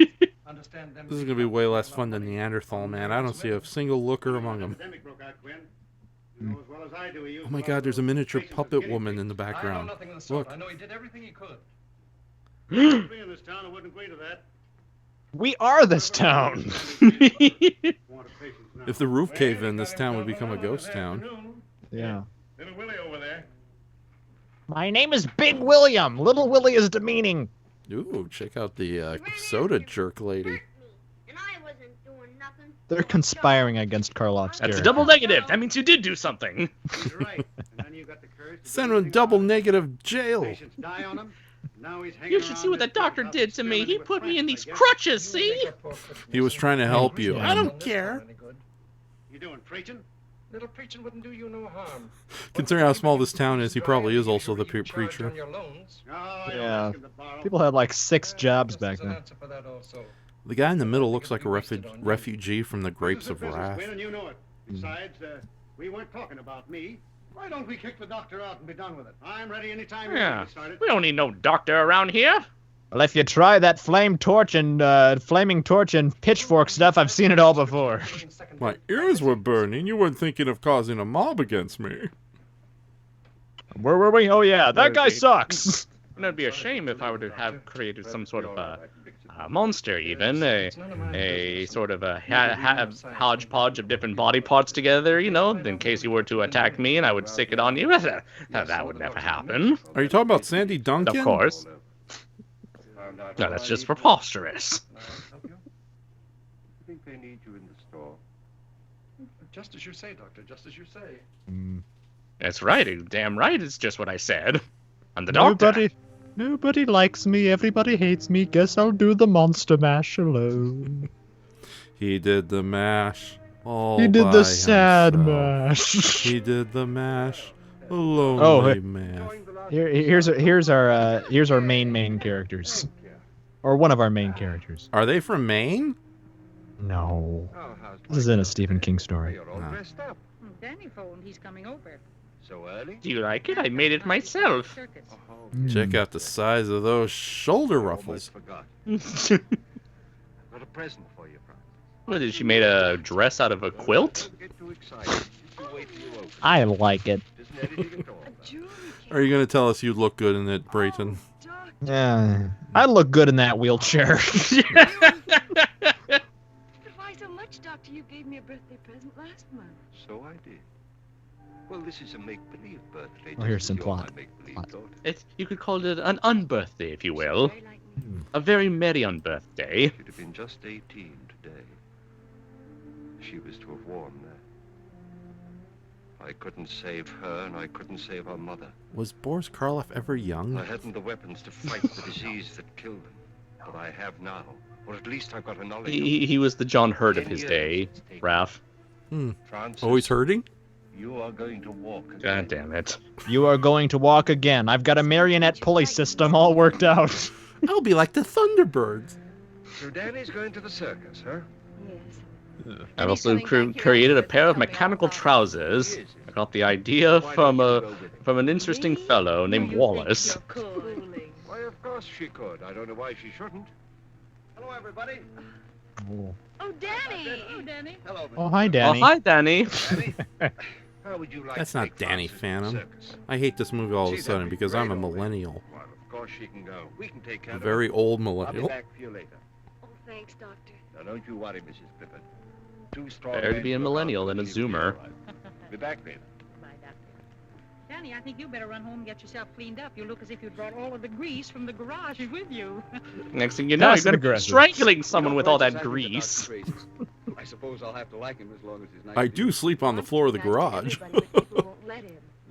is gonna be way less fun than Neanderthal Man. I don't see a single looker among them. Oh my God, there's a miniature puppet woman in the background. Look. I know he did everything he could. We are this town. If the roof caved in, this town would become a ghost town. Yeah. Little Willie over there. My name is Big William. Little Willie is demeaning. Ooh, check out the soda jerk lady. And I wasn't doing nothing. They're conspiring against Karloff's That's character. a double negative. That means you did do something. You're right. And then you got the courage to Send him to double negative jail. patients die on him. Now he's hanging You should around see what the this doctor place did to me. He experimenting put with me in plants, these I guess. crutches, see? He was trying to help you. I don't care. You doing preaching? Little preaching wouldn't do you no harm. Considering how small this town is, he probably is also the preacher. Oh, I don't Yeah. ask him to borrow. People had like 6 jobs back then. The guy in the middle looks like a refugee from the Grapes of Business, Wrath. Quinn, and you know it. Besides, we weren't talking about me. Why don't we kick the doctor out and be done with it? I'm ready anytime you Yeah. get started. We don't need no doctor around here. Well, if you try that flaming torch and pitchfork stuff, I've seen it all before. My ears were burning. You weren't thinking of causing a mob against me. Where were we? Oh yeah, that guy sucks. And it'd be a shame if I were to have created some sort of a monster, even a sort of a hodgepodge of different body parts together, you know, in case you were to attack me and I would stick it on you. That would never happen. Are you talking about Sandy Duncan? Of course. No, that's just preposterous. I think they need you in the store. Just as you say, Doctor, just as you say. That's right. Damn right. It's just what I said. I'm the doctor. Nobody likes me. Everybody hates me. Guess I'll do the monster mash alone. He did the mash. All He did by the sad himself. mash. He did the mash. A lonely man. Here's our main characters, or one of our main characters. Are they from Maine? No, this is in a Stephen King story. You're all dressed up. Danny phoned. He's coming over. So early? Do you like it? I made it myself. Circus. Check out the size of those shoulder ruffles. Forgot. What Got a present for you, Francis. did she made a dress out of a quilt? Don't get too excited. Just you wait till you open. I like it. Isn't anything at all. Are you going to tell us you look good in it, Brayton? Yeah, I look good in that wheelchair. Why so much, Doctor? You gave me a birthday present last month. So I did. Well, this is a make-believe birthday. Oh, here's just some as you're plot. my make-believe Plot. daughter. You could call it an unbirthday, if you will. Very like me. A very merry unbirthday. She'd have been just 18 today. She was to have worn that. I couldn't save her, and I couldn't save her mother. Was Boris Karloff ever young? I hadn't the weapons to fight the disease that killed them. But I have now. Or at least I've got a knowledge of He was the John Hurt of his day, Raph. Francis, Always hurting? you are going to walk again. God damn it. You are going to walk again. I've got a marionette pulley system all worked out. I'll be like the Thunderbirds. So Danny's going to the circus, huh? Yes. I've also created a pair of mechanical trousers. I got the idea from an interesting fellow named Wallace. Why, of course she could. I don't know why she shouldn't. Hello, everybody. Oh, Danny! Oh, Danny. Hello, Oh, hi, Oh, Danny. hi, Danny. Danny. How would you like That's to not take Danny Frances to the Phantom. circus? I hate this movie all of a Gee, sudden that'd be because I'm a great, millennial. Well, of course she can go. We can take care A of very her. old I'll be millennial. back for you later. Oh, thanks, Doctor. Now, don't you worry, Mrs. Pippin. 2 strong Better to men be a look out millennial for than a you when you Zoomer. arrive. Be back later. Bye, Doctor. Danny, I think you better run home and get yourself cleaned up. You look as if you brought all of the grease from the garage with you. Next thing you know, Passive you're gonna be aggressive. strangling someone You know, with all that Francis, I think the grease. doctor's racist. I suppose I'll have to like him as long as he's nice. I do sleep on the floor of the garage.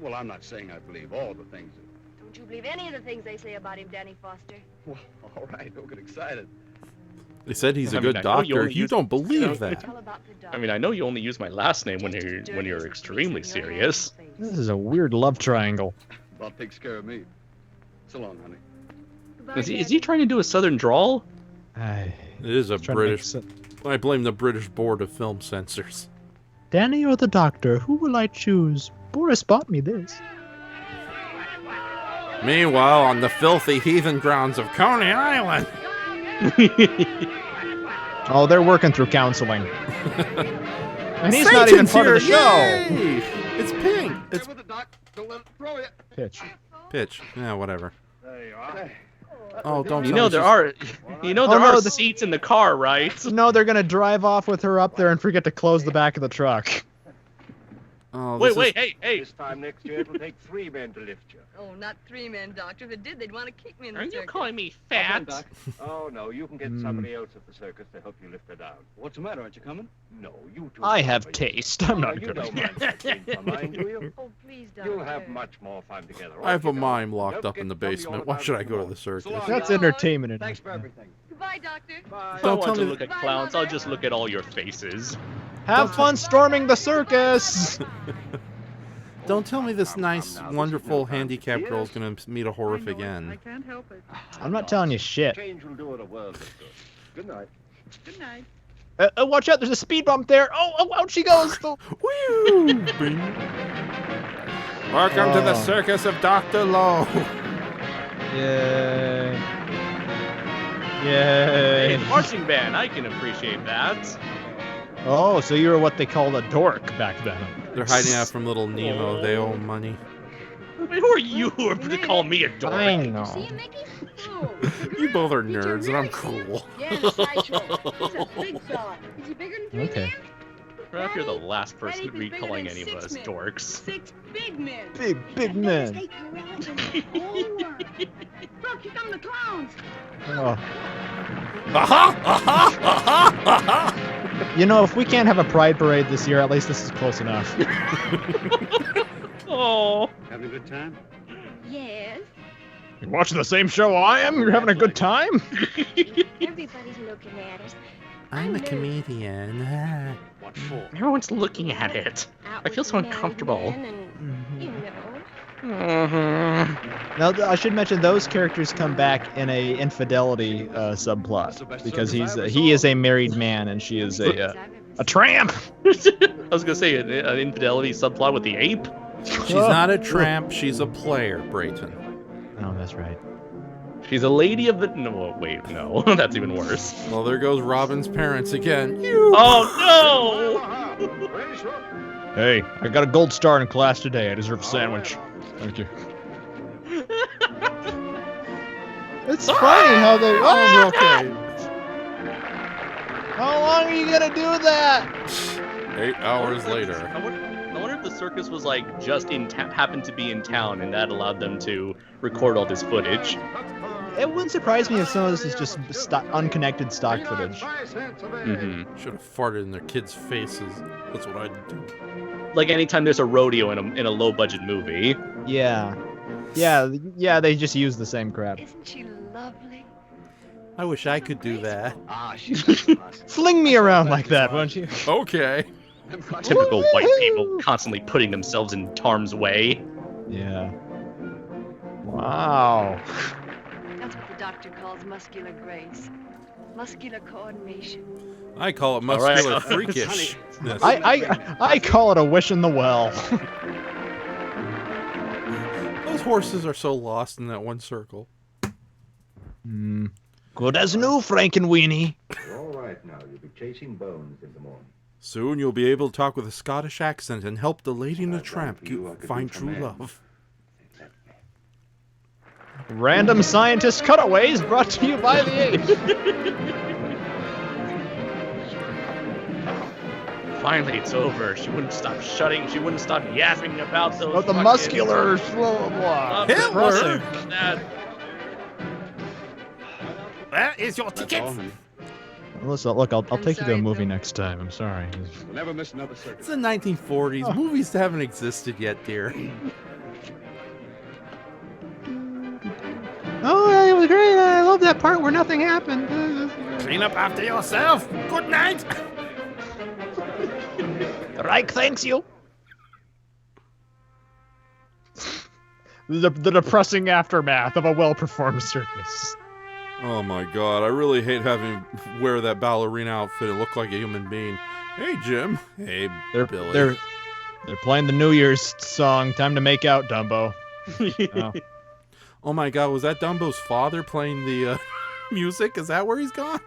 Well, I'm not saying I believe all the things. Don't you believe any of the things they say about him, Danny Foster? Well, all right, don't get excited. They said he's a good doctor. You don't believe that. I mean, I know you only use my last name when you're extremely serious. This is a weird love triangle. Bob takes care of me. So long, honey. Is he trying to do a southern drawl? It is a British. I blame the British Board of Film Censors. Danny or the doctor, who will I choose? Boris bought me this. Meanwhile, on the filthy heathen grounds of Coney Island. Oh, they're working through counseling. And he's not even part of the show. Yay! It's pink. It's Pitch. Pitch. Yeah, whatever. There you are. Oh, don't. You know there are seats in the car, right? No, they're gonna drive off with her up there and forget to close the back of the truck. Oh, wait, hey. This time next year, it'll take 3 men to lift you. Oh, not 3 men, Doctor. If it did, they'd want to kick me in the Are you circus. calling me fat? Oh, no, you can get somebody else at the circus to help you lift her down. What's the matter? Aren't you coming? No, you two. I have taste. I'm not you good don't at mind such things for mine, do you? Oh, please, Doctor. You'll have much more fun together. I have a won't you, mime Doc? locked Don't up in the get grumpy all basement. Why time should I go to tomorrow. the circus? That's entertainment. Thanks for everything. Goodbye, Doctor. Bye. If I want tell to me look at clowns, I'll just look at all your faces. Have fun storming the circus. Don't tell me this nice, wonderful handicapped girl's gonna meet a horrific I end. can't help it. I'm not telling you shit. Change will do it a world of good. Good night. Good night. Watch out! There's a speed bump there. Oh, out she goes. Woo! Bing. Welcome to the circus of Dr. Lowe. Yay! Hey, Yay! marching band, I can appreciate that. Oh, so you were what they called a dork back then. They're hiding out from little Nemo. They owe money. I mean, who are you to call me a dork? I know. See him, Mickey? Oh, You both are nerds, and I'm cool. yeah, sideshow. He's a big fella. Is he bigger than 3 Okay. men? Perhaps you're the last person to Daddy, be he's bigger calling than any of 6 us men. dorks. 6 big men. Big men. Take you around in the whole world. Look, here come the clowns. Oh. Aha! Aha! Aha! Aha! You know, if we can't have a pride parade this year, at least this is close enough. Oh. Having a good time? Yes. You're watching the same show I am? You're having a good time? Everybody's looking at us. I'm a comedian. What for? Everyone's looking at it. Out I feel with so the married uncomfortable. men and, you know. Now, I should mention those characters come back in a infidelity subplot because he is a married man and she is a tramp. I was gonna say an infidelity subplot with the ape. She's not a tramp. She's a player, Brayton. Oh, that's right. She's a lady of the. No, wait, no, that's even worse. Well, there goes Robin's parents again. Oh no! Hey, I got a gold star in class today. I deserve a sandwich. Thank you. It's funny how they. Oh, okay. How long are you gonna do that? 8 hours later. I wonder if the circus was like just happened to be in town, and that allowed them to record all this footage. It wouldn't surprise me if some of this is just unconnected stock footage. Mm-hmm. Should have farted in their kids' faces. That's what I'd do. Like anytime there's a rodeo in a low budget movie. Yeah, they just use the same crap. Isn't she lovely? I wish I could do that. Fling me around like that, won't you? Okay. Typical white people constantly putting themselves in harm's way. Yeah. Wow. That's what the doctor calls muscular grace. Muscular coordination. I call it muscular right. freakish. I call it a wish in the well. Those horses are so lost in that one circle. Good as new, Frankenweenie. You're all right now. You'll be chasing bones in the morning. Soon you'll be able to talk with a Scottish accent and help the lady and the tramp find true love. Random Scientist Cutaways brought to you by the Ape. Finally, it's over. She wouldn't stop shutting. She wouldn't stop yapping about those. Oh, the fucking- muscular, blah, blah, blah. Hitler. Where is your ticket? Listen, look, I'll take you to a movie next time. I'm sorry. We'll never miss another circus. It's the 1940s. Oh. Movies haven't existed yet, dear. Oh, it was great. I love that part where nothing happened. Clean up after yourself. Good night. Reich thanks you. The depressing aftermath of a well-performed circus. Oh my god, I really hate having wear that ballerina outfit and look like a human being. Hey Jim. Hey Billy. They're playing the New Year's song. Time to make out, Dumbo. Oh. Oh my god, was that Dumbo's father playing the music? Is that where he's gone?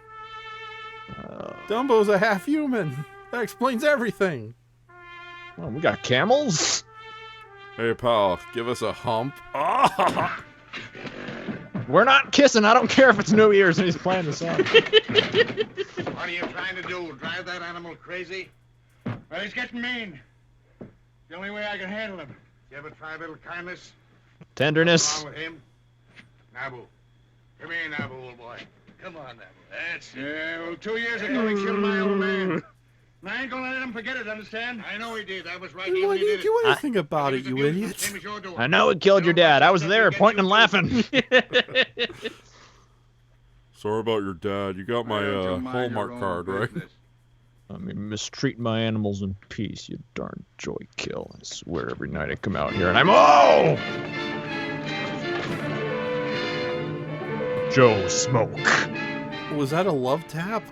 Dumbo's a half human. That explains everything. Oh, we got camels. Hey pal, give us a hump. We're not kissing. I don't care if it's New Year's and he's playing the song. What are you trying to do? Drive that animal crazy? Well, he's getting mean. The only way I can handle him. You ever try a little kindness? Tenderness. What's wrong with him? Nabu. Come here, Nabu, old boy. Come on, Nabu. That's it. Yeah, well, 2 years ago he killed my old man. And I ain't gonna let him forget it, understand? I know he did. I was right here Why when he didn't did you it. do anything about it, you idiot? I know it killed your dad. I was there, pointing and laughing. Sorry about your dad. You got my Hallmark card, right? I mean, mistreat my animals in peace, you darn joy kill. I swear every night I come out here and I'm... Oh! Joe Smoke. Was that a love tap?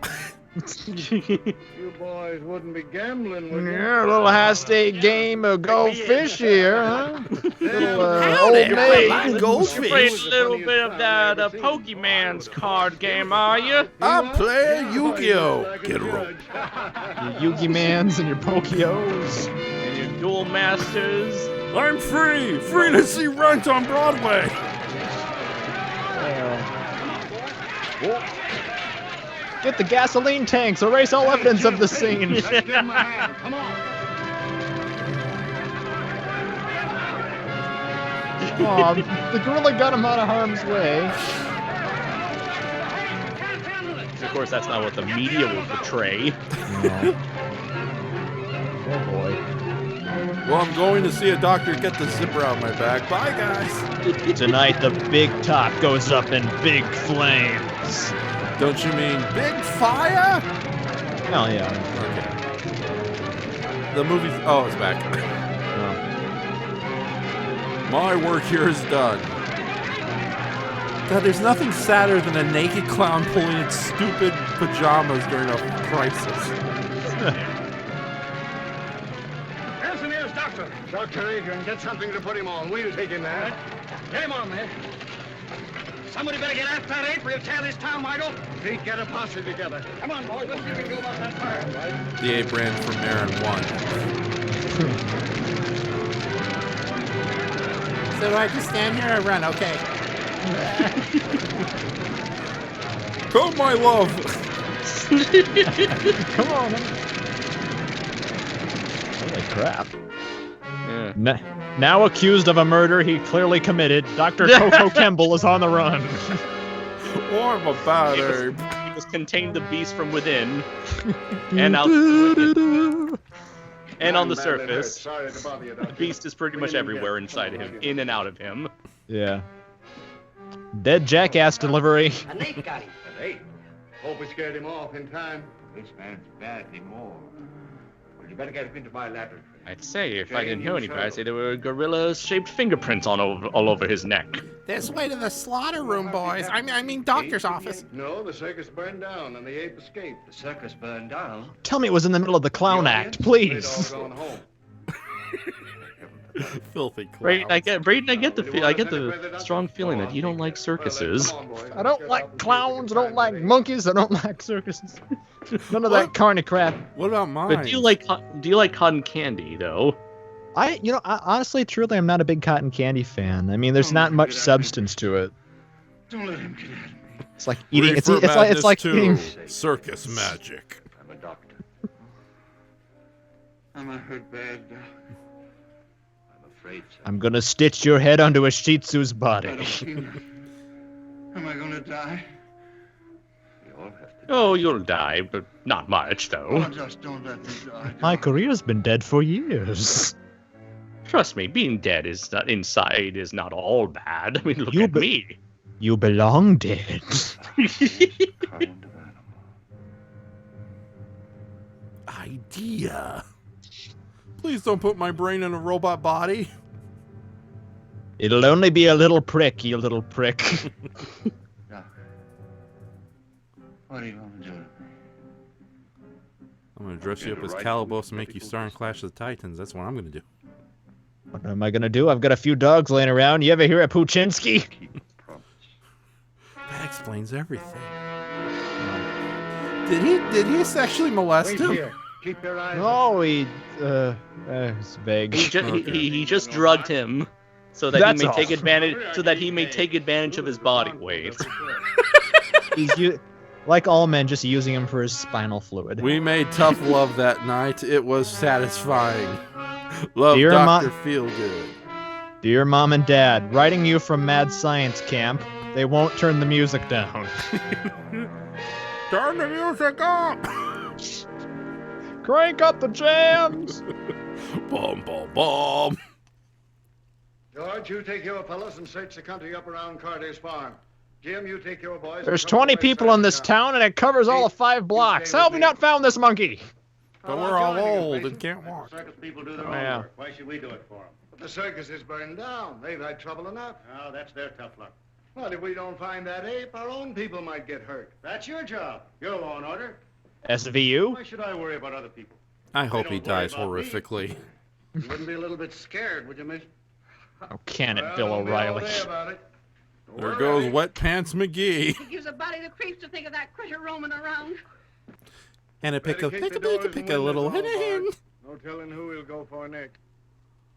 You boys wouldn't be gambling, would you? Yeah, a little high-stake game of Go Fish here, huh? Little old Howdy, maid. Goldfish. You're playing a little bit of the Pokemon's card game, are you? I'm playing Yu-Gi-Oh! Get rope. Your Yugi Mans and your Pokios. And your Duel Masters. I'm free! Free to see Rent on Broadway! Get the gasoline tanks. Erase all evidence of the scene. Let's give him a hand. Come on. Aw, the gorilla got him out of harm's way. Of course, that's not what the media will portray. Oh boy. Well, I'm going to see a doctor get the zipper out of my bag. Bye, guys! Tonight the big top goes up in big flames. Don't you mean big fire? Hell yeah. Okay. The movie's... Oh, it's back. My work here is done. God, there's nothing sadder than a naked clown pulling its stupid pajamas during a crisis. Hanson, here's Doctor. Dr. Adrian, get something to put him on. We'll take him there. Get him on there. Somebody better get after that ape or he'll tear this town wide open. Pete, get a posse together. Come on, boys. Let's see what we can do about that fire. Right? The ape ran from there and won. So do I just stand here or run? Okay. Come, my love! Come on. Holy crap. Yeah. Now accused of a murder he clearly committed, Dr. Coco Kemble is on the run. Oh, I'm a bad ape. He was contained the beast from within, and out and on the surface. Sorry to bother you, Doctor. The beast is pretty much everywhere inside of him, in and out of him. Yeah. Dead jackass delivery. An ape got him. An ape? Hope we scared him off in time. This man's badly mauled. Well, you better get him into my laboratory. I'd say, if I didn't hear anybody, I'd say there were gorilla-shaped fingerprints all over his neck. This way to the slaughter room, boys. I mean, doctor's office. No, the circus burned down and the ape escaped. The circus burned down. Tell me it was in the middle of the clown act, They'd please. all gone home. Filthy clowns. Braden, I get the strong feeling that you don't like circuses. Come on, boys. I don't like clowns, I don't like monkeys, I don't like circuses. None of that carny crap. What about mine? But do you like cotton candy though? Honestly, truly, I'm not a big cotton candy fan. I mean, there's not much substance to it. Don't let him get at me. It's like eating. It's Madness like 2, eating. circus magic. I'm a doctor. I'm hurt bad. I'm afraid so. I'm gonna stitch your head onto a Shih Tzu's I body. don't feel it. Am I gonna die? The all have to. Oh, you'll die, but not much, though. Oh, just don't let me die. My career's been dead for years. Trust me, being dead is not inside is not all bad. I mean, look You at me. You belong dead. Kind of animal. Idea. Please don't put my brain in a robot body. It'll only be a little prick, you little prick. What are you going to do? I'm gonna dress you up as Calibos and make you star in Clash of the Titans. That's what I'm gonna do. What am I gonna do? I've got a few dogs laying around. You ever hear of Puchinsky? That explains everything. Did he sexually molest him? Here. Keep your eyes No, it's vague. He just drugged him so that That's he may all. take advantage of his body weight. Like all men, just using him for his spinal fluid. We made tough love that night. It was satisfying. Love Dear Dr. Feelgood. Dear Mom and Dad, writing you from Mad Science Camp, they won't turn the music down. Turn the music up! Crank up the jams! Bum, bum, bum. George, you take your fellows and search the country up around Carter's farm. Jim, you take your boys. There's 20 people in this town and it covers all of 5 blocks. How have we not found this monkey? But we're all old and can't walk. Circus people do their Oh, own yeah. work. Why should we do it for them? But the circus is burned down. They've had trouble enough. Oh, that's their tough luck. Well, if we don't find that ape, our own people might get hurt. That's your job. Your law and order. SVU? Why should I worry about other people? I hope he don't worry dies about me. horrifically. You wouldn't be a little bit scared, would you, miss? Oh, can it, Well, Bill don't be all O'Reilly? day about it. There goes Wet Pants McGee. It gives a body the creeps to think of that critter roaming around. And a pick a Better keep the pick a doors pick a and pick a little windows all hen. barred. No telling who he'll go for next.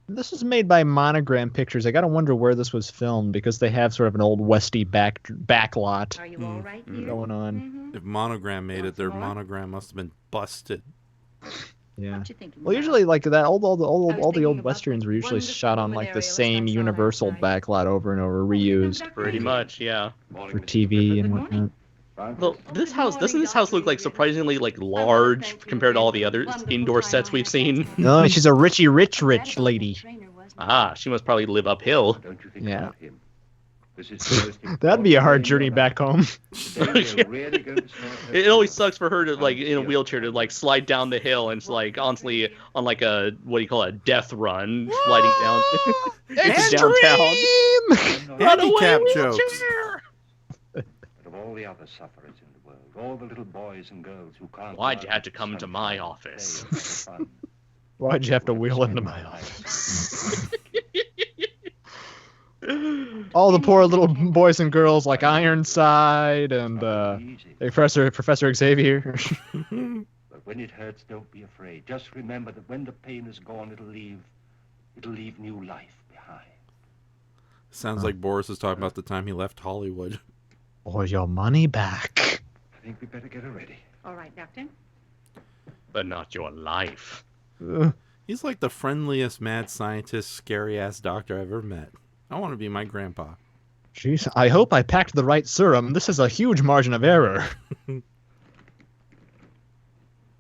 This is made by Monogram Pictures. I gotta wonder where this was filmed because they have sort of an old Westy backlot Are you all right, dear? going on. If Monogram made it, their monogram must have been busted. Yeah. What you thinking Well, about? usually like that, all the thinking old about westerns were the usually wonderful shot on like woman the area was same outside Universal last night. backlot over and over, reused Pretty much, yeah. for TV and whatnot. Well, this house doesn't this house look like surprisingly like large compared to all the other indoor sets we've seen? No, she's a rich lady. Ah, she must probably live uphill. Don't you think Yeah. about him? This is the most That'd be a hard important journey day of back home. your life. Today we're really going to start her It always career. sucks for her to like in a wheelchair to like slide down the hill and it's like constantly on like a what do you call it, a death run, sliding down downtown. Run away, Handicap wheelchair! jokes. But of all the other sufferers in the world, all the little boys and girls who can't... Why'd go you out have to into come the to my sunshine office? today and have fun, Why'd you have to wheel into my life. office? All the poor little boys and girls like Ironside and Professor Xavier. But when it hurts, don't be afraid. Just remember that when the pain is gone, it'll leave new life behind. Sounds like Boris is talking about the time he left Hollywood. Or your money back. I think we better get her ready. All right, Doctor. But not your life. He's like the friendliest mad scientist, scary ass doctor I've ever met. I want to be my grandpa. Jeez, I hope I packed the right serum. This is a huge margin of error. I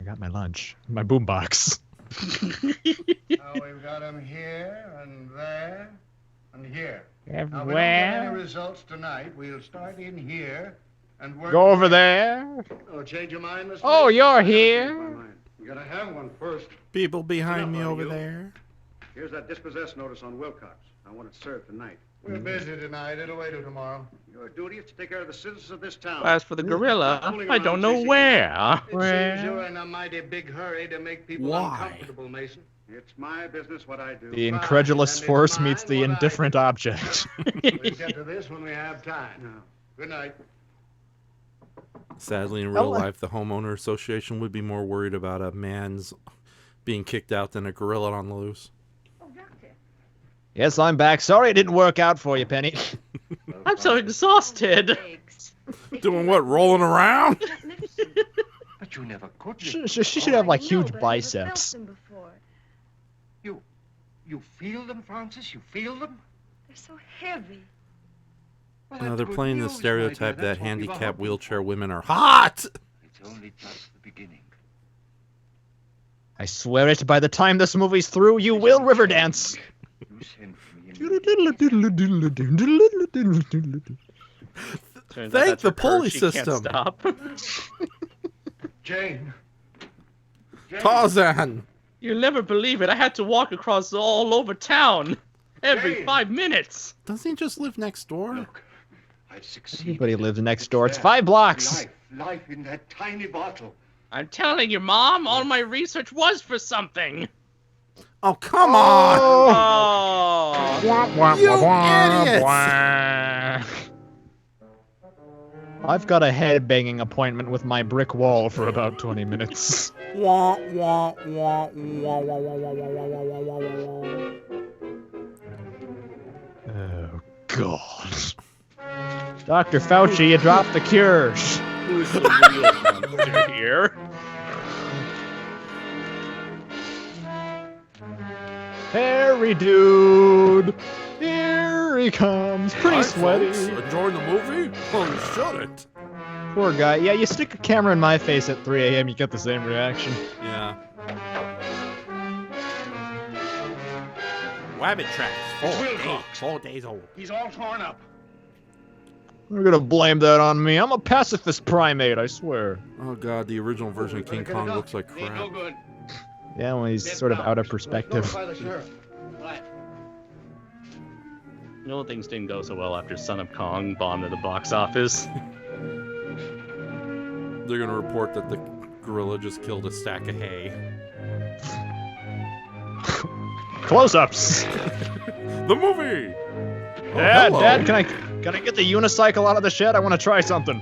got my lunch. My boombox. Now we've got them here and there and here. Now, if we don't get any results tonight, we'll start in here and work... Go over there. Oh, change your mind, Miss Oh, Smith? you're here. You gotta have one first. People behind me Enough, over you. there. Here's that dispossessed notice on Wilcox. I want it served tonight. We're busy tonight. It'll wait till tomorrow. Your duty is to take care of the citizens of this town. As for the gorilla, I don't know where. It seems you're in a mighty big hurry to make people Why? uncomfortable, Mason. It's my business what I do. The incredulous And it's force mine meets the what I indifferent do. object. We'll get to this when we have time. Good night. Sadly, in real Oh, life, the homeowner association would be more worried about a man's being kicked out than a gorilla on the loose. Oh, Doctor. Yes, I'm back. Sorry it didn't work out for you, Penny. I'm so exhausted. Legs. Doing what, rolling around? But you never could. She should have like huge biceps. You feel them, Francis? You feel them? They're so heavy. They're playing the stereotype that handicapped wheelchair women are hot. It's only just the beginning. I swear it, by the time this movie's through, you will river dance. You sent me Thank the pulley She can't system. stop. Jane. Tarzan. You'll never believe it. I had to walk across all over town every 5 minutes. Doesn't he just live next door? I've succeeded. Everybody lives next door. It's 5 blocks. Life in that tiny bottle. I'm telling you, Mom, all my research was for something. Oh, come on! Oh. You idiots! I've got a head-banging appointment with my brick wall for about 20 minutes. Wah, wah, wah, wah, wah, wah, wah, wah, wah, wah, wah. Oh, God. Dr. Fauci, you dropped the cure. Who's the real monster here? Harry dude. Here he comes. Pretty sweaty. Enjoying the movie? Well, you shouldn't. Poor guy. Yeah, you stick a camera in my face at 3 a.m., you get the same reaction. Yeah. Wabbit tracks. 4 days old. He's all torn up. We're gonna blame that on me. I'm a pacifist primate, I swear. Oh god, the original version of King Kong looks like Ain't no crap. good. Yeah, when he's sort of out of perspective. Notify the sheriff. Right. No, things didn't go so well after Son of Kong bombed at the box office. They're gonna report that the gorilla just killed a stack of hay. Close-ups. The movie. Dad, hello. Dad, can I get the unicycle out of the shed? I want to try something.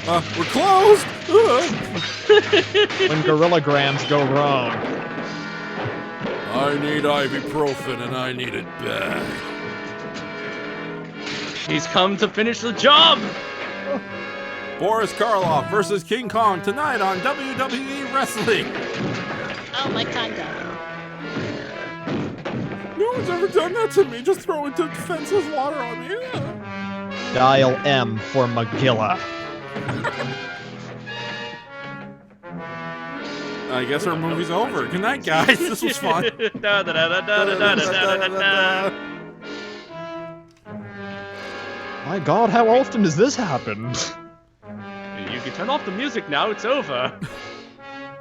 We're closed. When gorillograms go wrong. I need ibuprofen and I need it bad. He's come to finish the job. Boris Karloff versus King Kong tonight on WWE Wrestling. Oh, my condo. No one's ever done that to me. Just throw into defenseless water on me. Dial M for Magilla. I guess our movie's over. Good night, guys. This was fun. My God, how often does this happen? You can turn off the music now. It's over.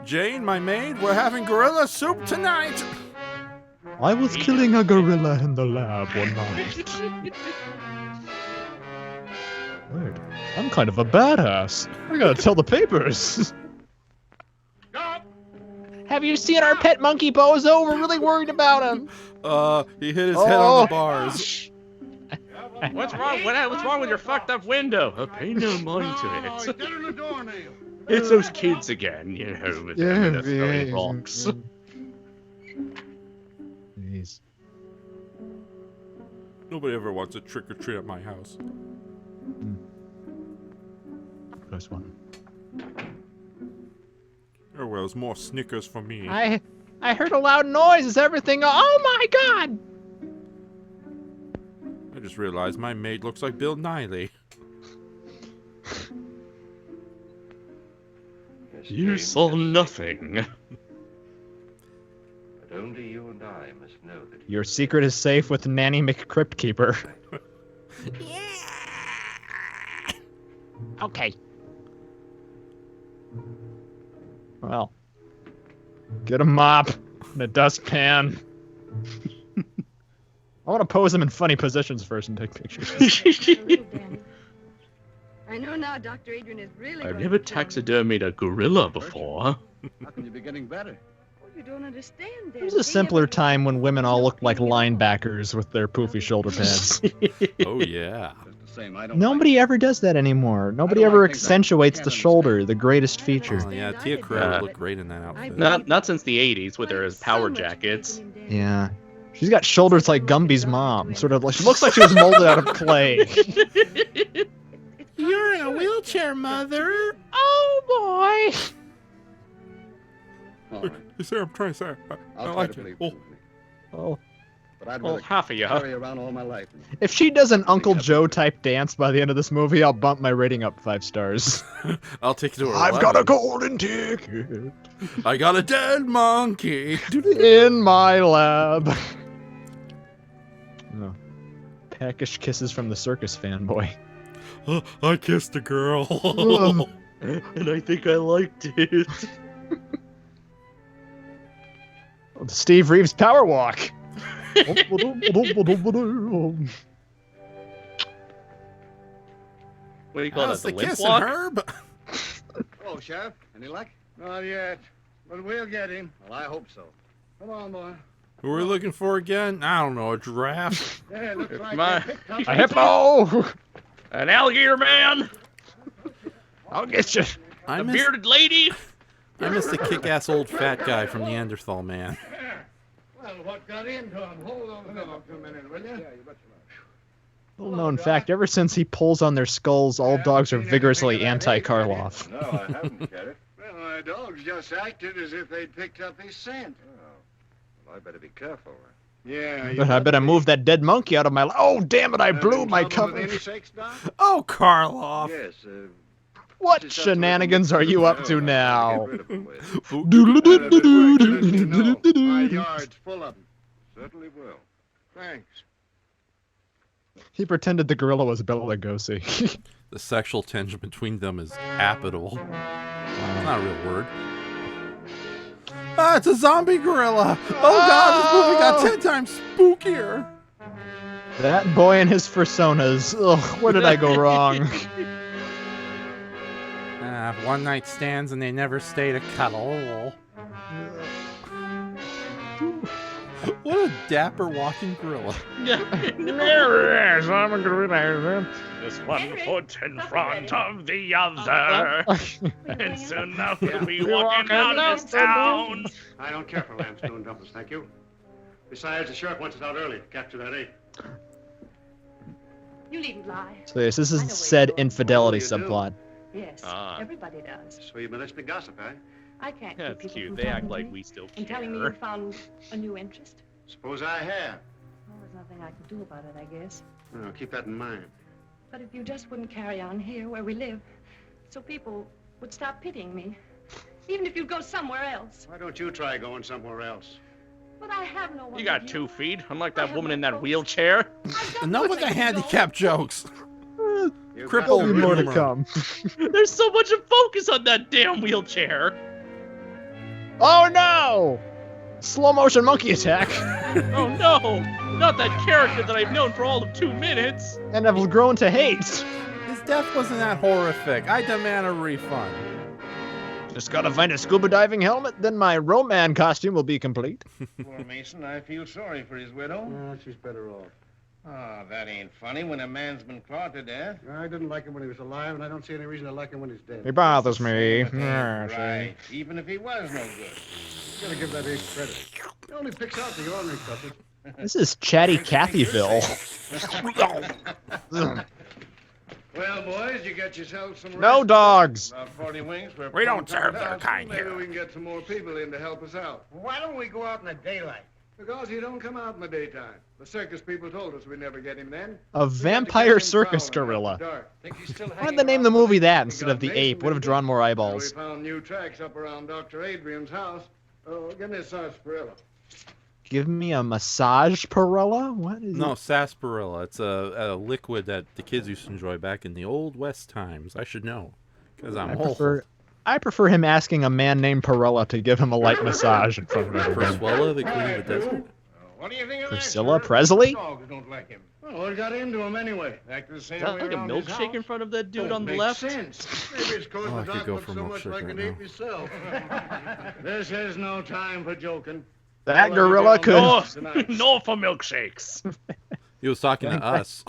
Jane, my maid, we're having gorilla soup tonight. I was killing a gorilla in the lab one night. Weird. I'm kind of a badass. I gotta tell the papers. Have you seen our pet monkey Bozo? We're really worried about him. He hit his head on the bars. What's wrong? What's wrong with your fucked up window? Pay no mind to it. It's those kids again, you know, with their throwing rocks. Jeez. Nobody ever wants a trick or treat at my house. Close one. Oh well, there's more Snickers for me. I heard a loud noise. Is everything? Oh my God! I just realized my maid looks like Bill Nighy. You saw nothing. But only you and I must know that Your secret is safe with Nanny McCryptkeeper. Okay. Well, get a mop and a dustpan. I want to pose them in funny positions first and take pictures. I know now Dr. Adrian is really I've going never to tell me. taxidermied a gorilla before. How can you be getting better? Oh, you don't understand, Dan. There was a simpler time when women all looked like linebackers with their poofy shoulder pads. Oh yeah. Just the same, I don't Nobody ever does that anymore. Nobody ever accentuates the shoulder, the greatest feature. Oh yeah, Tia Carrera would look great in that outfit. Not since the 80s with her power jackets. Yeah. She's got shoulders like Gumby's mom. Sort of like she looks like she was molded out of clay. You're in a wheelchair, Mother. Oh boy. All right. You see, I'm trying to say. I I'll try like to you. believe Oh. Oh. but I'd Well, rather half of you. carry around all my life. If she does an Uncle Joe type dance by the end of this movie, I'll bump my rating up 5 stars. I'll take it to her. I've got a golden ticket. I got a dead monkey in my lab. Oh. Peckish kisses from the circus fanboy. I kissed a girl. And I think I liked it. Steve Reeves power walk. What do you call that? The limp walk? Herb. Oh, Sheriff, any luck? Not yet, but we'll get him. Well, I hope so. Come on, boy. Who are we looking for again? I don't know. A giraffe? Yeah, looks It's like my- they picked up A hippo. An alligator man? I'll get you. I A miss, bearded lady? I miss the kick-ass old fat guy from Neanderthal Man. Well, what got into him? Hold on a minute, will you? Little known fact, ever since he pulls on their skulls, all dogs are vigorously anti-Karloff. No, I haven't, Sheriff. Well, my dogs just acted as if they'd picked up his scent. Well, I better be careful. Yeah. But I better move that dead monkey out of my... Oh, damn it, I blew my cover. Any sex, Doc? Oh, Karloff. Yes, What shenanigans are you up to now? My yard's full of them. Certainly will. Thanks. He pretended the gorilla was Bela Lugosi. The sexual tension between them is applicable. It's not a real word. Ah, it's a zombie gorilla. Oh God, this movie got 10 times spookier. That boy and his personas. Ugh, where did I go wrong? One night stands and they never stay to cuddle. What a dapper walking gorilla. There it is. I'm a gorilla. Just 1 foot in front of the other. And soon enough we'll be walking out of this town. I don't care for lamb dumplings, thank you. Besides, the sheriff wants us out early to capture that ape. You needn't lie. So yes, this is said infidelity subplot. Yes, everybody does. So you've been listening to gossip, eh? I can't Yeah, keep it's people cute. from They act talking to like me we still and telling me care. you found a new interest. Suppose I have. Well, there's nothing I can do about it, I guess. Well, keep that in mind. But if you just wouldn't carry on here where we live, so people would stop pitying me. Even if you'd go somewhere else. Why don't you try going somewhere else? But I have no one. You got 2 feet, unlike that woman in that wheelchair. Enough with the handicap jokes. You've Crippled got More to rumor. come. There's so much of focus on that damn wheelchair. Oh no! Slow motion monkey attack. Oh no! Not that character that I've known for all of 2 minutes. And I've grown to hate. His death wasn't that horrific. I demand a refund. Just gotta find a scuba diving helmet, then my Roman costume will be complete. Poor Mason, I feel sorry for his widow. Oh, she's better off. Oh, that ain't funny when a man's been clawed to death. I didn't like him when he was alive, and I don't see any reason to like him when he's dead. He bothers me. Right, even if he was no good. You gotta give that ape credit. He only picks out the ornery suckers. This is chatty Cathyville. Well, boys, you get yourself some rest. No dogs. About 40 wings for a We don't plum serve covered their house. kind Maybe here. we can get some more people in to help us out. Why don't we go out in the daylight? Because he don't come out in the daytime. The circus people told us we'd never get him then. A vampire circus gorilla. Why did they name the movie that instead of the ape? Would have drawn more We eyeballs. found new tracks up around Dr. Adrian's house. Oh, give me a sarsaparilla. Give me a massage perilla? What is No, it? sarsaparilla. It's a liquid that the kids used to enjoy back in the old West times. I should know, because I'm old. I prefer him asking a man named Perilla to give him a light massage in front of everybody. Priscilla, the queen of the desert. What do you think of Priscilla that? Presley? Dogs don't like him. Well, what got into him anyway? Acted the same Is that way like a around his milkshake in house. front of that dude Don't on the make left? sense. Maybe it's because Oh, I the could doc go looks for so much milkshake like right an now. ape himself. This is no time for joking. That gorilla could... No for milkshakes. He was talking to us.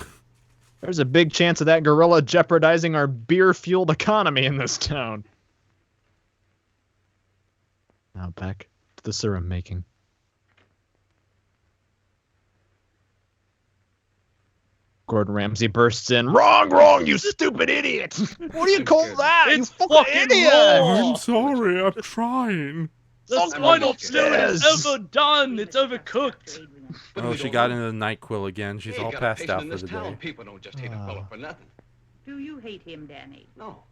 There's a big chance of that gorilla jeopardizing our beer-fueled economy in this town. Now back to the serum making. Gordon Ramsay bursts in. Wrong, you stupid idiot! What do you call that? It's you fucking idiot! raw. I'm sorry, I'm trying. The Fuck finest upstairs. dinner ever done. It's overcooked. Oh, she got into the NyQuil again. She's all passed out for the day. People don't just hate a fellow for nothing. Do you hate him, Danny? No.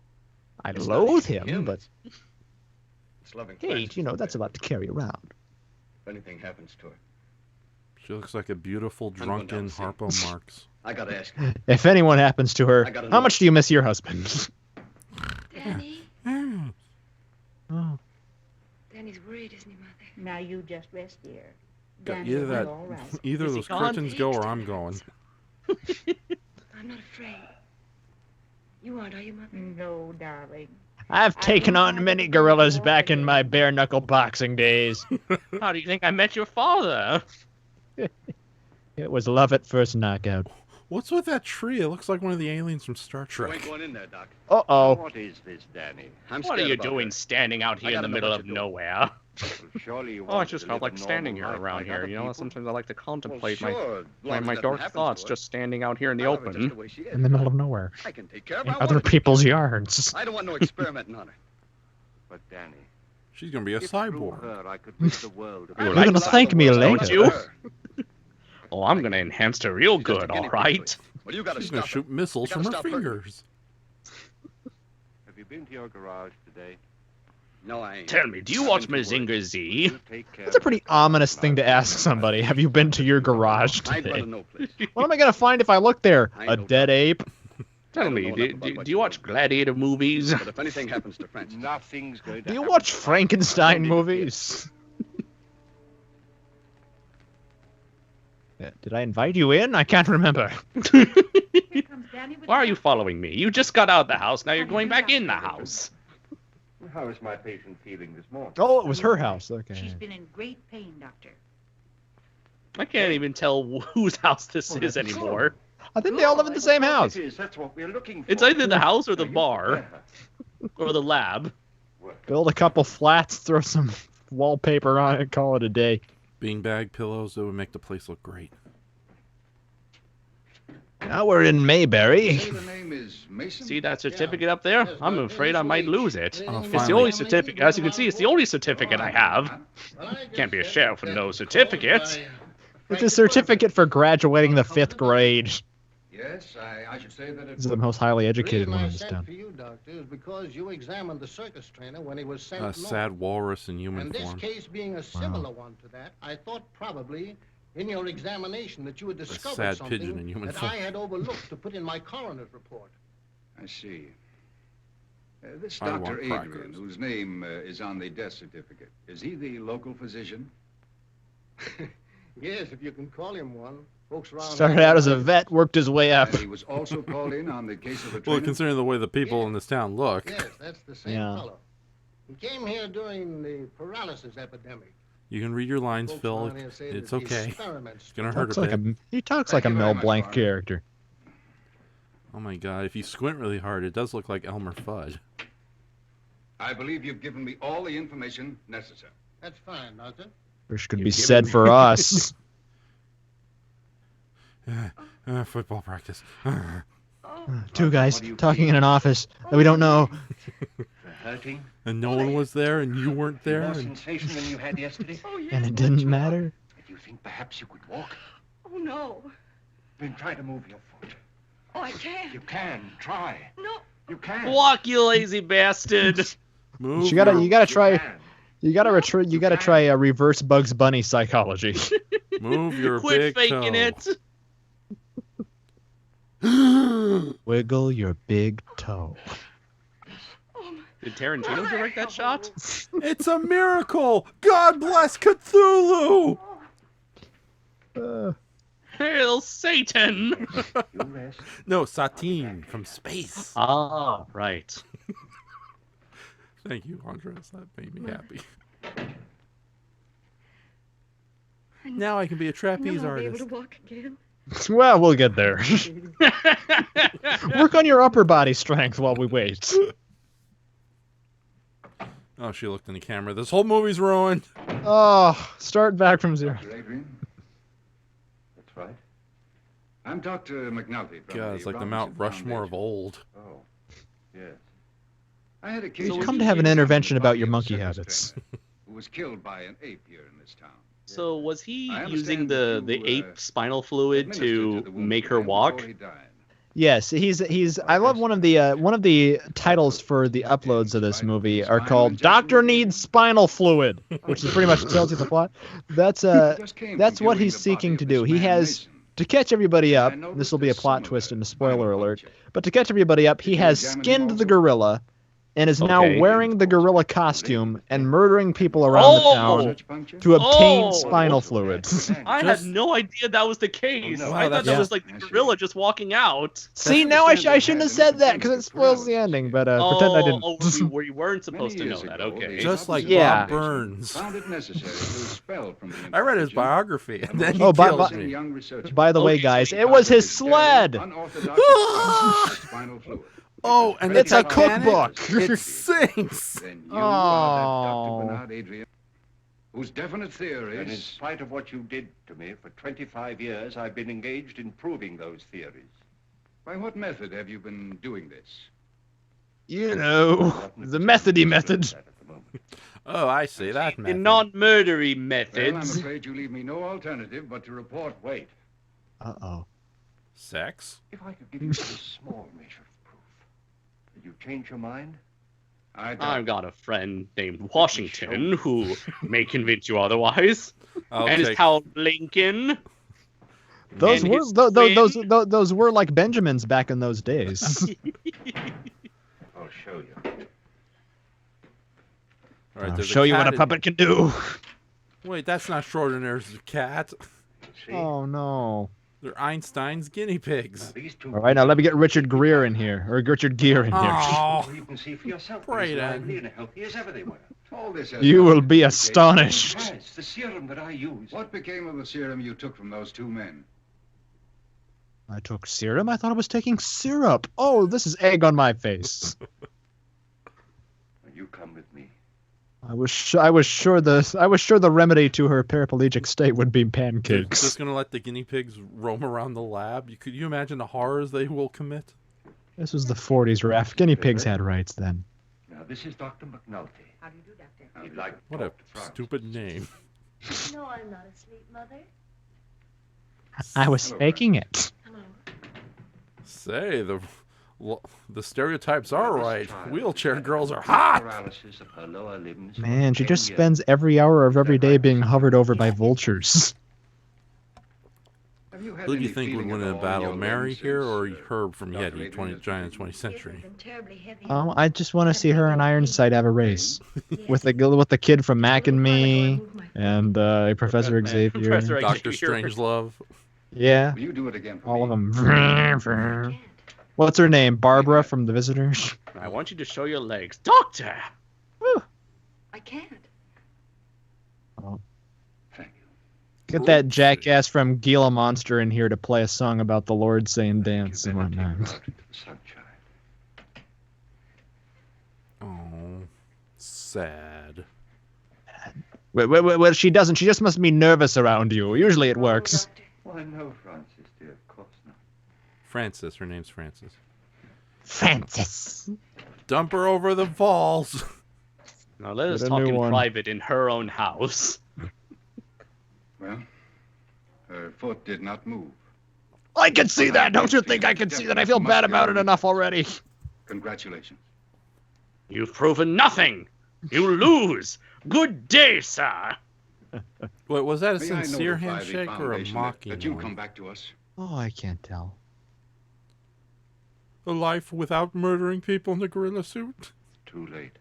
I loathe him, but It's loving hate, that's a lot to carry around. If anything happens to her, She looks like a beautiful I'm going down drunken to see. Harpo Marx. I gotta ask her. If anyone happens to her, I gotta how know. much do you miss your husband? Danny? Oh. Danny's worried, isn't he, Mother? Now you just rest here. Either Danny will be that, all right. either Is of he those gone? curtains go or I'm going. I'm not afraid. You aren't, are you, Mother? No, darling. I've taken on many gorillas back in my bare-knuckle boxing days. How do you think I met your father? It was love at first knockout. What's with that tree? It looks like one of the aliens from Star You Trek. ain't going in there, Doc. Uh-oh. What is this, Danny? I'm What are scared you about doing her. standing out here in the gotta know middle what of you're doing. nowhere? Well, surely you Oh, I want just to felt live a like standing normal here life around like here. other You know, people. sometimes I like to contemplate Well, sure, as long my as nothing dark happens thoughts to her. just standing out here in the I love her just open. the way she is. In the middle of nowhere. I can take care of In her. I other wanna be. people's yards. I don't want no experimenting on her. But Danny, She's gonna be a if through cyborg. her I could rid the world of You You're like gonna that? thank me Don't later. you? her. Oh, I'm gonna enhance her real She's just a good, guinea all pig right? for you. Well, you gotta She's gonna stop her. shoot missiles You from gotta her stop her. fingers. Have you been to your garage today? No, I ain't. Tell me, do you watch Mazinger Z? You take care That's a of pretty the car. ominous thing to ask somebody. Have you been to your garage I ain't today? running no place. What am I gonna find if I look there? I ain't A no dead ape? Tell don't me, know do, enough about do, what do you watch gladiator movies? But if anything happens to Francis, Nothing's going to Do you happen watch to Frankenstein movies? Did I invite you in? I can't remember. Here comes Danny with Why are the you following me? You just got out of the house, now you're going back in the house. How is my patient feeling this morning? Oh, it was her house. Okay. She's been in great pain, Doctor. I can't even tell whose house this is anymore. I think they all live in the same house. It is. That's what we're looking for. It's either the house or the Now, you bar. better Or the lab. work. Build a couple flats, throw some wallpaper on it, call it a day. Beanbag pillows, that would make the place look great. Now we're in Mayberry. Say the name is Mason? See that certificate up there? I'm afraid I might lose it. Oh, It's the finally. only certificate, as you can see, it's the only certificate I have. Can't be a sheriff with no certificate. It's a certificate for graduating the 5th grade. Yes, I should say that it This is the most highly educated reason one I in this sent town. for you, Doctor, is because you examined the circus trainer when he was sent A north. sad walrus in human And this form. case being a similar one to that, I thought probably in your examination that you had discovered sad pigeon something in human that form. I had overlooked to put in my coroner's report. I see. This I Dr. want Adrian, crackers. whose name is on the death certificate, is he the local physician? Yes, if you can call him one. Folks around Started out as a vet, worked his way up. And he was also called in on the case of the Well, trainer? considering the way the people in this town look. Yes, that's the same Yeah. fellow. He came here during the paralysis epidemic. You can read your lines, Folks Phil. around here say It's that the okay. experiments It's gonna hurt Talks a like bit. he talks like a Thank you Mel very much, Blanc Mark. character. Oh my god, if you squint really hard, it does look like Elmer Fudd. I believe you've given me all the information necessary. That's fine, Doctor. Which could be said for us. Football practice. Two guys talking in an office that we don't know. Hurting? And no one was there, and you weren't there. More And sensation than you had yesterday? And it didn't matter. Do you think perhaps you could walk? Oh, no. Then try to move your foot. Oh, I can't. You can. Try. No. You can. Walk, you lazy bastard! move. You gotta your- try. can. You gotta try a reverse Bugs Bunny psychology. Move your Quit big faking toe. it! Wiggle your big toe. Did Tarantino direct that shot? It's a miracle! God bless Cthulhu! Hail Satan! You rest. No, Satine from space. Ah, right. Thank you, Andres. That made me happy. Now I can be a trapeze I'll be able artist. to walk again. Well, we'll get there. Work on your upper body strength while we wait. Oh, she looked in the camera. This whole movie's ruined. Oh, start back from zero. Dr. Adrian? That's right. I'm Dr. McNulty from God, it's the like the Robinson Mount Rushmore of Foundation. old. Oh. Yes. I had a case You've of come to have an intervention about your a monkey circus habits. trainer who was killed by an ape here in this town. So was he I using understand the you, ape spinal fluid to make her walk? Yes, he's. I love one of the titles for the uploads of this movie are called "Doctor Needs Spinal Fluid," which is pretty much tells you the plot. That's what he's seeking to do. He has to catch everybody up. This will be a plot twist and a spoiler alert. But to catch everybody up, he has skinned the gorilla and is now wearing the gorilla costume and murdering people around the town to obtain spinal fluids. I had no idea that was the case. I thought that was like the gorilla just walking out. See, now I shouldn't have said that because it spoils the ending, but pretend I didn't. You weren't supposed to know that, okay. Just like Bob Burns. I read his biography, and then he kills me. By the way, guys, it was his sled! Oh, and it's a cookbook. It sings. Oh. Whose definite theories. And in spite of what you did to me for 25 years, I've been engaged in proving those theories. By what method have you been doing this? You know, the methody method. Oh, I see that method. In non-murdery Well, I'm methods. afraid you leave me no alternative but to report. Wait. Uh-oh. Sex? If I could give you a small measure of proof, would you change your mind? I've got a friend named Washington who may convince you otherwise. And his pal Lincoln. Those and were his those were like Benjamins back in those days. I'll show you. All right, I'll there's show you what a cat puppet can do. Wait, that's not Schrodinger's cat. Oh no. They're Einstein's guinea pigs. All right, now let me get Richard Gere in here, or Richard Gere in here. Oh, You can see for yourself. Pray They're as then. lively and healthy as ever they were. All this has You nothing will to be do with astonished. Besides, the serum that I use. What became of the serum you took from those two men? I took serum? I thought I was taking syrup. Oh, this is egg on my face. You come with me. I was sure the remedy to her paraplegic state would be pancakes. Just gonna let the guinea pigs roam around the lab. Could you imagine the horrors they will commit? This was the 40s, Raph. Guinea pigs had rights then. Now, this is Dr. McNulty. How do you do, Doctor? He'd like to What a talk to Francis. stupid name. No, I'm not asleep, Mother. I was faking it. Hello. Say, the stereotypes are right. Wheelchair girls are hot. Paralysis of her lower limbs. Man, she just spends every hour of every day being hovered over by vultures. Have you had Who do you any think would feeling win at in a all battle, your Mary limbs here or since, Herb from Dr. Yeti, Adrian's Giant visit? 20th Century? Been terribly heavy. I just want to see her and Ironside have a race with the kid from Mac and Me and Professor Xavier. Professor Dr. Xavier. Strangelove. Yeah, Will you do it again for all me? of them. What's her name? Barbara from The Visitors. I want you to show your legs. Doctor! I can't. Thank you. Get that jackass from Gila Monster in here to play a song about the Lord saying dance and whatnot. Sunshine. Oh, sad. Well, she doesn't. She just must be nervous around you. Usually it works. Why, no, Francis, dear, of course not. Francis, her name's Francis. Francis. Dump her over the falls. Now let us Get a talk new in one. private in her own house. Well, her foot did not move. I can see that. Don't you think I can see that? I feel bad about it enough already. Congratulations. You've proven nothing. You lose. Good day, sir. Wait, was that a May I sincere notify the handshake or a Foundation mocking that you one? come back to us? Oh, I can't tell. A life without murdering people in the gorilla suit? Too late.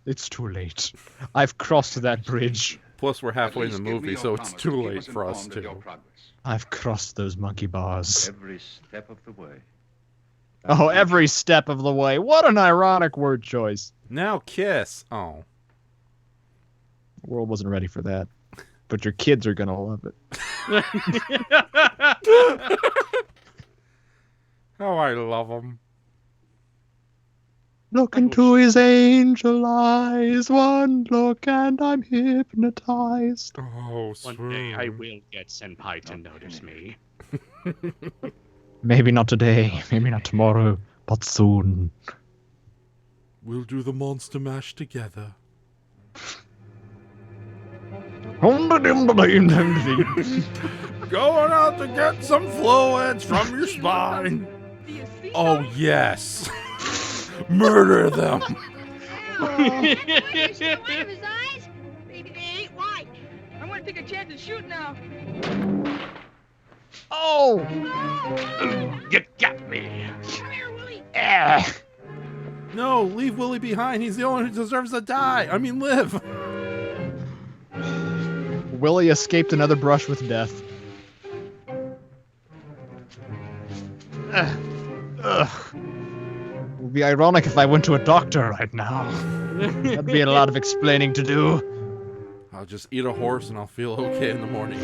It's too late. I've crossed that bridge. Plus, we're halfway in the At least give me movie, your so it's promise too to keep late us for us, informed of your too. progress. I've crossed those monkey bars. Every step of the way. Oh, every step of the way. What an ironic word choice. Now kiss. Oh. The world wasn't ready for that. But your kids are going to love it. Oh, I love them. Look into his angel eyes. One look and I'm hypnotized. Oh, One day I will get Senpai to notice me. Maybe not today. Maybe not tomorrow. But soon. We'll do the monster mash together. Going out to get some fluids from your spine. Oh, yes. Murder them. White of his eyes? Maybe they ain't white. I want to take a chance and shoot now. Oh! You got me. Come here, Willie. No, leave Willie behind. He's the only one who deserves to die. I mean, live. Willie escaped another brush with death. Ugh. It would be ironic if I went to a doctor right now. That'd be a lot of explaining to do. I'll just eat a horse and I'll feel okay in the morning.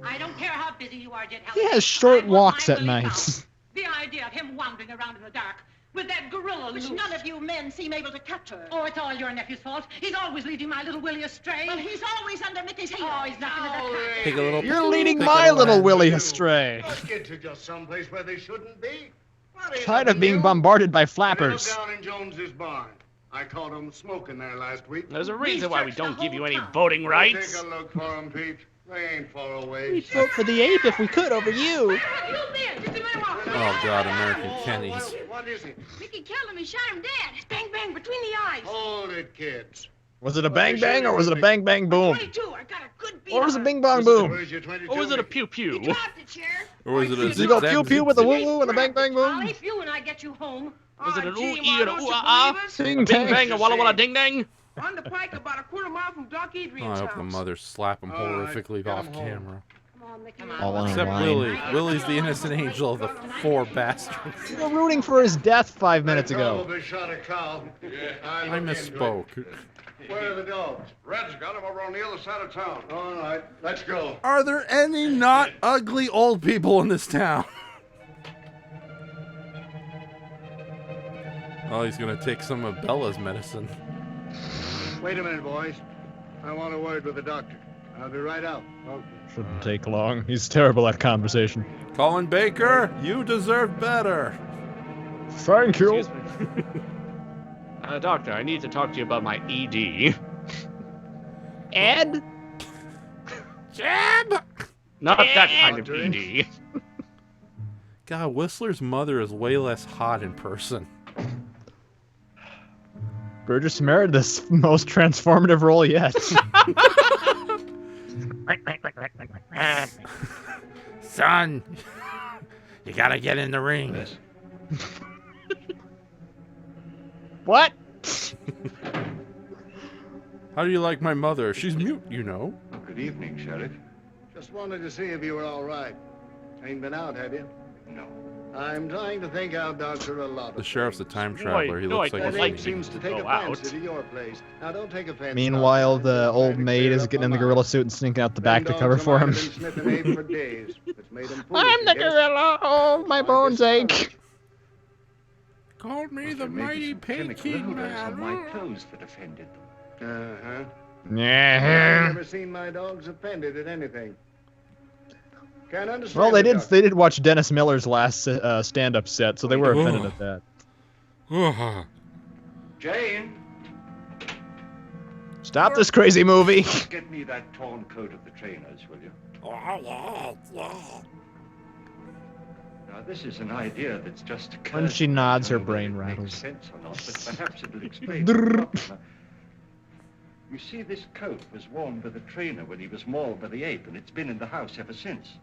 I don't care how busy you are, Jet. He has short walks at night. The idea of him wandering around in the dark with that gorilla Which loose. none of you men seem able to capture. Oh, it's all your nephew's fault. He's always leading my little Willie astray. Well, he's always under Mickey's heel. Oh, he's nothing to the Take a little. You're leading take my a little Willie astray. Those kids are just someplace where they shouldn't be. What is Tired it of being new? bombarded by They live flappers. down in Jones's barn. I caught them smoking there last week. There's a reason why we don't give you any town. voting rights. Take a look for them, Pete. They ain't far away. We'd vote for the ape if we could over you. You there, just a minute walk. Oh, God, American Kennys. What is it? Mickey killed him and shot him dead. Bang, bang, between the eyes. Hold it, kids. Was it a bang bang or was it a bang bang boom? 22. I got a good beat Or was it on a her. bing bong boom? Where's your 22? Or was it a pew pew? He dropped it, Sheriff. Or was it a Did you go zigzag pew pew with a zigzag? woo woo and a bang bang boom? I'll leave you when I get you home. Was it an Gee, ooh ee and a Ma, ooh don't you ah believe us? Ding Bing dang. bang, a walla walla ding dang. On the pike about a quarter mile from Doc Oh, Adrian's I hope the house. mothers slap him All right, horrifically get off him home. camera. Come on, Mickey. All on a Except line. Willie. Willie's the innocent angel of the four bastards. You were rooting for his death 5 minutes They ago. probably shot a cow. I looked into it. misspoke. Where are the dogs? Red's got him over on the other side of town. All right, let's go. Are there any not ugly old people in this town? Oh, he's gonna take some of Bella's medicine. Wait a minute, boys. I want a word with the doctor. I'll be right out. Okay. Shouldn't take long. He's terrible at conversation. Colin Baker, you deserve better. Thank you. Excuse me. Doctor, I need to talk to you about my ED. Ed? Jeb! Not that kind of ED. God, Whistler's mother is way less hot in person. Burgess Meredith's most transformative role yet. Son, you gotta get in the ring. What? How do you like my mother? She's mute, you know. Good evening, Sheriff. Just wanted to see if you were all right. Ain't been out, have you? No. I'm trying to think out, Doctor, a lot of The sheriff's a time No, traveler. He no, looks I like don't he's like That thinking. seems to take Go a fancy out. to your place. Now, don't take offense. Meanwhile, Doctor. the old Trying to maid clear is up getting in my the gorilla mind. suit and sneaking out the back to Them cover dogs for of him. mine have been sniffing Abe for days. It's made 'em foolish, I'm the yes? gorilla. Oh, my bones ache. Called me the There may mighty be some chemical Peking odors on my man. clothes that offended them. Uh-huh. Yeah. I've never seen my dogs offended at anything. Can't understand. Well, they it, did. Doctor. They did watch Dennis Miller's last stand-up set, so they were offended at that. Jane, Stop this crazy movie. get me that torn coat of the trainer's, will you? Oh, yeah. Now, this is an idea that's just occurred. When she to me. nods, I her don't know brain whether it rattles. makes sense or not, but perhaps it'll explain the problem. You see, this coat was worn by the trainer when he was mauled by the ape, and it's been in the house ever since.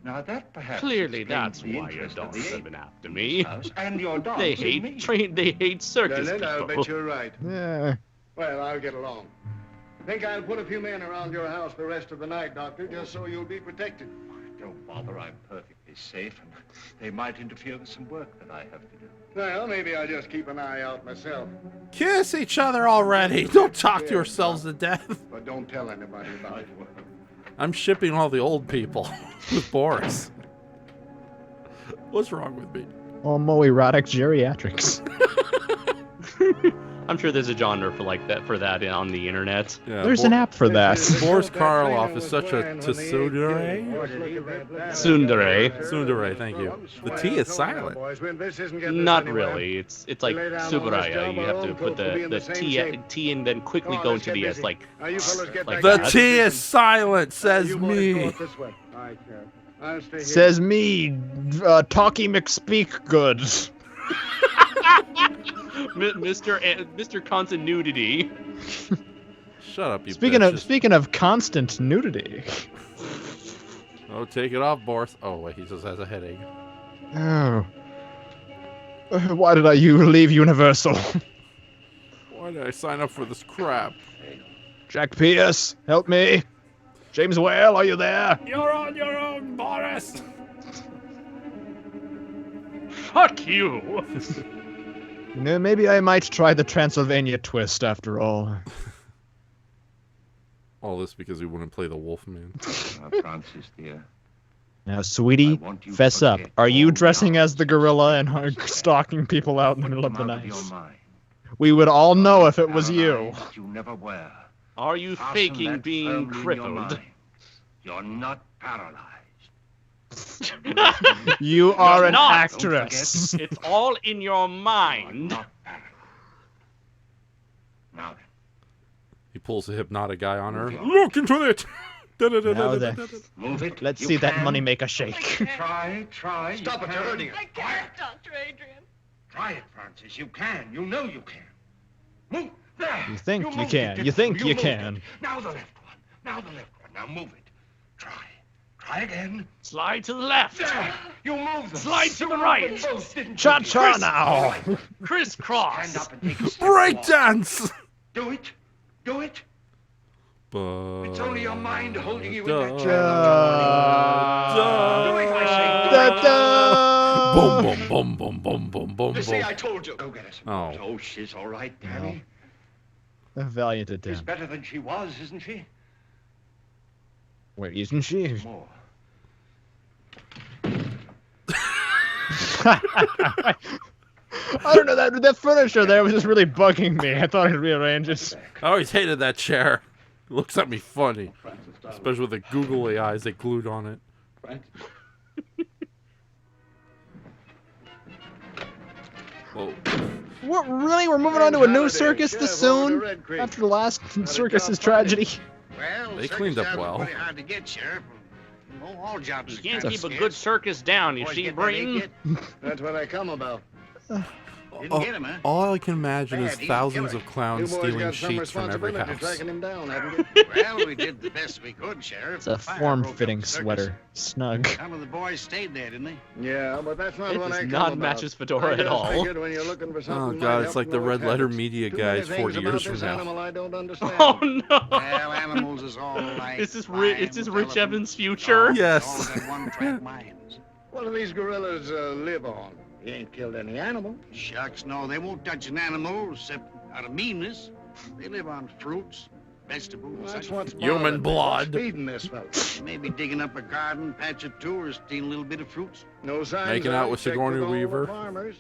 Now, that perhaps Clearly, explains that's the why your interest of dogs the have ape been after in me. this house and your dogs They in me. hate circus Leonard, I'll bet people. you're right. Yeah. Well, I'll get along. Think I'll put a few men around your house the rest of the night, Doctor, just so you'll be protected. Don't bother, I'm perfectly safe, and they might interfere with some work that I have to do. Well, maybe I'll just keep an eye out myself. Kiss each other already. Don't talk to yourselves to death. But don't tell anybody about it. I'm shipping all the old people with Boris. What's wrong with me? Homoerotic geriatrics. I'm sure there's a genre for that on the internet. Yeah, There's an app for that. Boris Karloff is such a tsundere. Tsundere, thank you. The T is silent. Not really. It's like Subaraya. You have to put the T and then quickly go into the S like The T is silent, says me. Says me, Talkie McSpeak good. Mr. Continuity. Shut up, you Speaking of constant nudity. Oh, take it off, Boris. Oh, wait, he just has a headache. Oh. Why did I leave Universal? Why did I sign up for this crap? Jack Pierce, help me. James Whale, are you there? You're on your own, Boris. Fuck you. Maybe I might try the Transylvania twist after all. All this because he wouldn't play the Wolfman. Francis, dear. Now, sweetie, fess up. Are you dressing as the gorilla and stalking people out in the middle of the night? We would all know if it was you. You never were. Are you faking being crippled? You're not paralyzed. You are an not. actress. It's all in your mind. Now then. He pulls a hypnotic guy on her. Look into it! Now then, Move it. let's You see that can. money make a shake. Try. Stop it, you're hurting her. I can't, Dr. Adrian. Try it, Francis. You can. You know you can. Move. There. You think you moved can. it, You think didn't you moved can. it. Now the left one. Now move it. Try. Try again. Slide to the left. There. You moved them. Slide to the You right. moved them both, didn't you? Cha-cha now. Crisscross. Stand up and take a step Break forward. dance! Do it. Do it. But... It's only your mind holding you in that Da- chair. Do it, I say. Do Da, it. da. Boom, boom, boom, boom, boom, boom, boom, You see, boom. I told you. Go get us. Oh. Oh, she's all right, Danny. A valiant She's attempt. better than she was, isn't she? Wait, isn't she? More. I don't know, that furniture there was just really bugging me. I thought I'd rearrange it. I always hated that chair. It looks at me funny. Especially with the googly eyes they glued on it. Whoa. What, really? We're moving on to a new circus this soon? After the last circus's tragedy? Well, They cleaned up well. Pretty hard to get, Sheriff. All jobs You are can't kinda keep a scarce. good circus down, you Boys see, get Brayton? naked. That's what I come about. Didn't get him, huh? All I can imagine is Bad, easy thousands killer. of clowns You boys stealing got some sheets from every responsibility house. tracking him down, haven't you? Well, we did the best we could, Sheriff. It's a Fire broke form-fitting up the circus. sweater. Snug. Some of the boys stayed there, didn't they? Yeah, but that's not It what I does come not about. match his fedora I at just all. figured when you're looking for Oh something god, might it's help like the know Red its Letter habits. Media Too many guys things 40 about years this from now. animal I don't understand. Oh no! Well, animals is all alike. Is this Lions, Rich elephants, Evans' future? dogs, Yes. all got one-track minds. What do these gorillas live on? He ain't killed any animal. Shucks, no, they won't touch an animal except out of meanness. They live on fruits, vegetables, and That's such. what's Human bothering me. blood. Feeding this fellow. They may be digging up a garden patch or two or stealing a little bit of fruits. No signs Making of out it, with checked Sigourney all the Weaver. Farmers.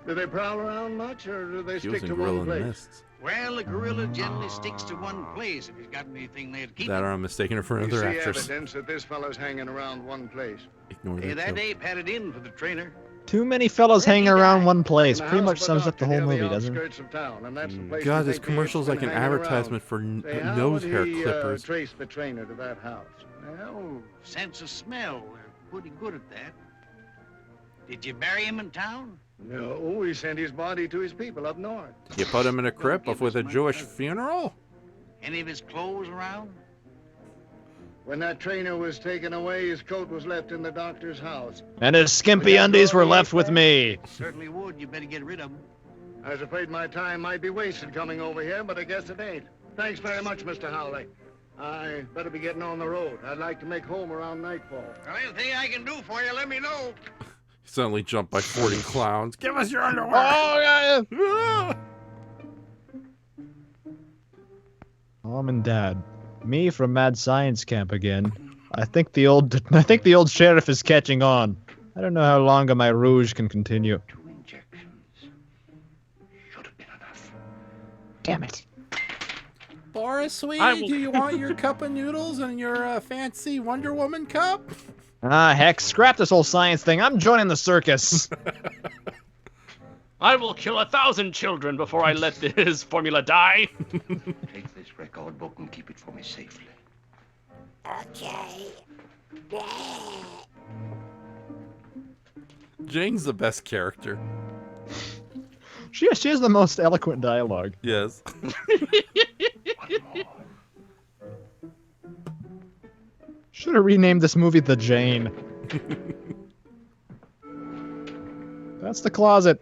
Do they prowl around much, or do they He was stick in to Gorilla one in the place? Mists. Well, a gorilla generally sticks to one place if he's got anything there to keep That him. or I'm mistaking her for You another see actress. evidence that this fellow's hanging around one place. Ignore Hey, that that joke. ape had it in for the trainer. Too many fellows hanging around one place. In the Pretty house much of a sums up the doctor whole near movie, doesn't it? outskirts of town, and that's the place God, we this think the commercial's ape's like an been hanging advertisement for Say, how nose would hair he, clippers. trace the trainer to that house? Well, sense of smell. We're pretty good at that. Did you bury him in town? No, we sent his body to his people up north. You put him in a crypt with a Jewish funeral? Any of his clothes around? When that trainer was taken away, his coat was left in the doctor's house. And his skimpy undies were left with me. Certainly would. You better get rid of him. I was afraid my time might be wasted coming over here, but I guess it ain't. Thanks very much, Mr. Howley. I better be getting on the road. I'd like to make home around nightfall. Well, anything I can do for you, let me know. He suddenly jumped by 40 clowns. Give us your underwear! Oh, yeah. Ah! Mom and Dad, me from Mad Science Camp again. I think the old sheriff is catching on. I don't know how long my rouge can continue. 2 injections. Should have been enough. Damn it. Boris, sweetie, do you want your cup of noodles and your fancy Wonder Woman cup? Ah, heck, scrap this whole science thing. I'm joining the circus. I will kill 1,000 children before I let this formula die. Take this record book and keep it for me safely. Okay. Jane's the best character. She has the most eloquent dialogue. Yes. Should have renamed this movie The Jane. That's the closet.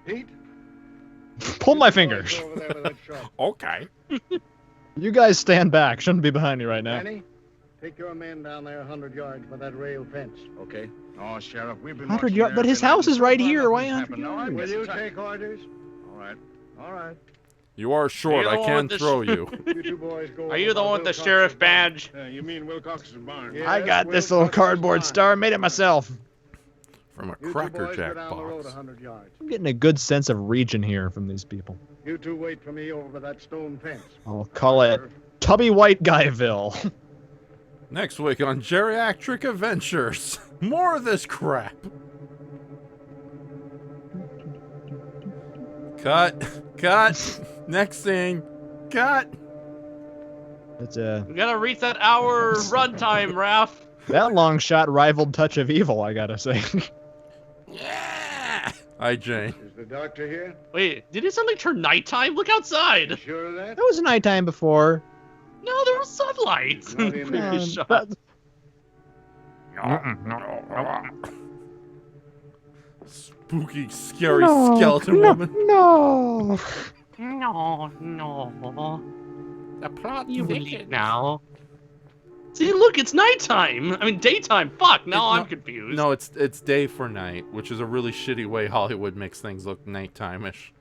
Pete? Pull my fingers. Go over there with that shot. Okay. You guys stand back. Shouldn't be behind you right now. Danny, take your men down there 100 yards by that rail fence. Okay. Oh, Sheriff, we've been 100 watching yards, but there his every house night. is right Well, here. Why nothing's 100 happened. No, I yards? Will guess you it's take orders? all right. All right. You are short. You're I the one can with the throw you. You two boys go Are over you the by one with the Wilcox's sheriff barn. badge? You mean Wilcox's barn? Yes, I got this little Wilcox's cardboard barn. star. Made it myself. From a You two Cracker boys Jack go down the road box. 100 yards. I'm getting a good sense of region here from these people. You two wait for me over by that stone fence. I'll call it Tubby White Guyville. Next week on Geriatric Adventures. More of this crap. Cut. Cut. Next scene. Cut. It's We gotta reach that hour runtime, Raph. that long shot rivaled Touch of Evil, I gotta say. Yeah. Hi, Jane. Is the doctor here? Wait, did it suddenly turn nighttime? Look outside. You sure of that? That was nighttime before. No, there was sunlight. Not in there. Previous shot. But- Spooky, scary skeleton woman. No. No. The plot You will leave now. See, look, it's nighttime. I mean, daytime. Fuck, now I'm confused. No, it's day for night, which is a really shitty way Hollywood makes things look nighttime-ish.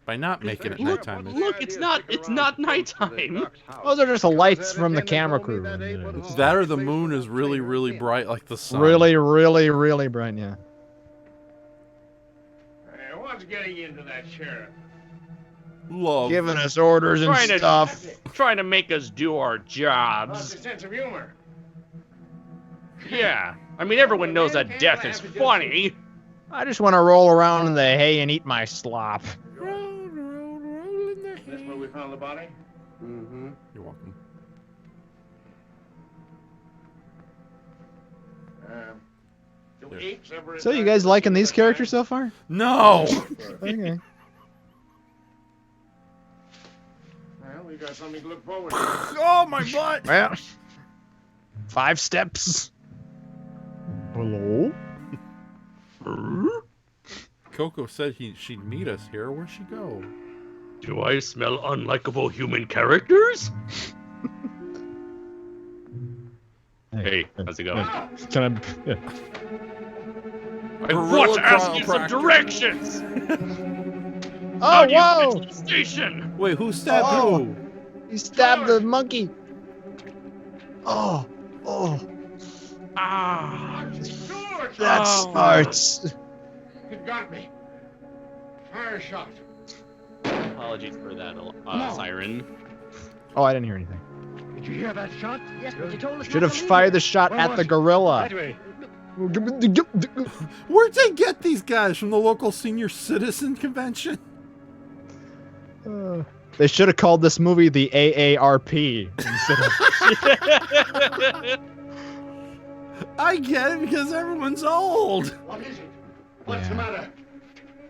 By not making it nighttime-ish. Look, it's not nighttime. Those are just the lights from the camera crew. That or the moon is really, really bright like the sun. Really, really, really bright, yeah. Hey, what's getting into that sheriff? Love. Giving us orders and stuff. Trying to make us do our Lost jobs. a sense of humor. Yeah. I mean, everyone knows that death is funny. I just want to roll around in the hay and eat my slop. This where we found the body? Mm-hmm. You're welcome. Do apes ever So you guys liking these characters so far? No! Okay. Well, we got something to look forward to. Oh, my butt! Well, 5 steps. Hello? Coco said she'd meet us here. Where'd she go? Do I smell unlikable human characters? Hey, how's it going? Can I? Yeah. I want to ask you some directions! How Oh, do you whoa! get to the station? Wait, who stabbed who? He stabbed the monkey. Oh, Ah. George! that smarts. It got me. Fire shot. Apologies for that, siren. Oh, I didn't hear anything. Did you hear that shot? Yes, but you told us Should not have to leave fired it. the shot Where at was the it? gorilla. That way. Where'd they get these guys? From the local senior citizen convention? They should have called this movie the AARP instead of. I get it because everyone's old. What is it? What's the matter?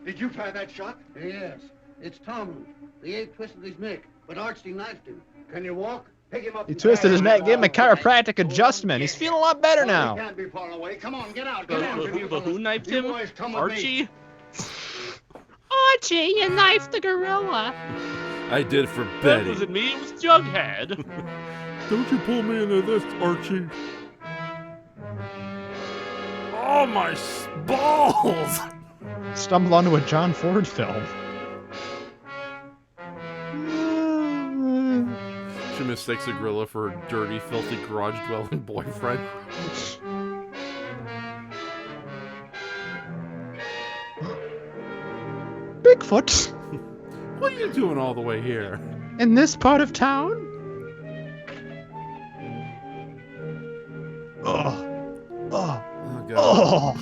Did you fire that shot? Yes. It's Tom. The ape twisted his neck, but Archie knifed him. Can you walk? Pick him up. He and twisted carry his him neck, out. gave him a chiropractic adjustment. He's feeling a lot better Oh, he now. can't be far away. Come on, get out. Get out. But who knifed You him? boys come with me. Archie? Archie, you knifed the gorilla. I did for That Betty. wasn't me, it was Jughead. Don't you pull me into this, Archie. Oh, my balls! Stumbled onto a John Ford film. She mistakes a gorilla for her dirty, filthy, garage-dwelling boyfriend. Bigfoot. What are you doing all the way here? In this part of town? Oh. Oh. Oh, God. Oh.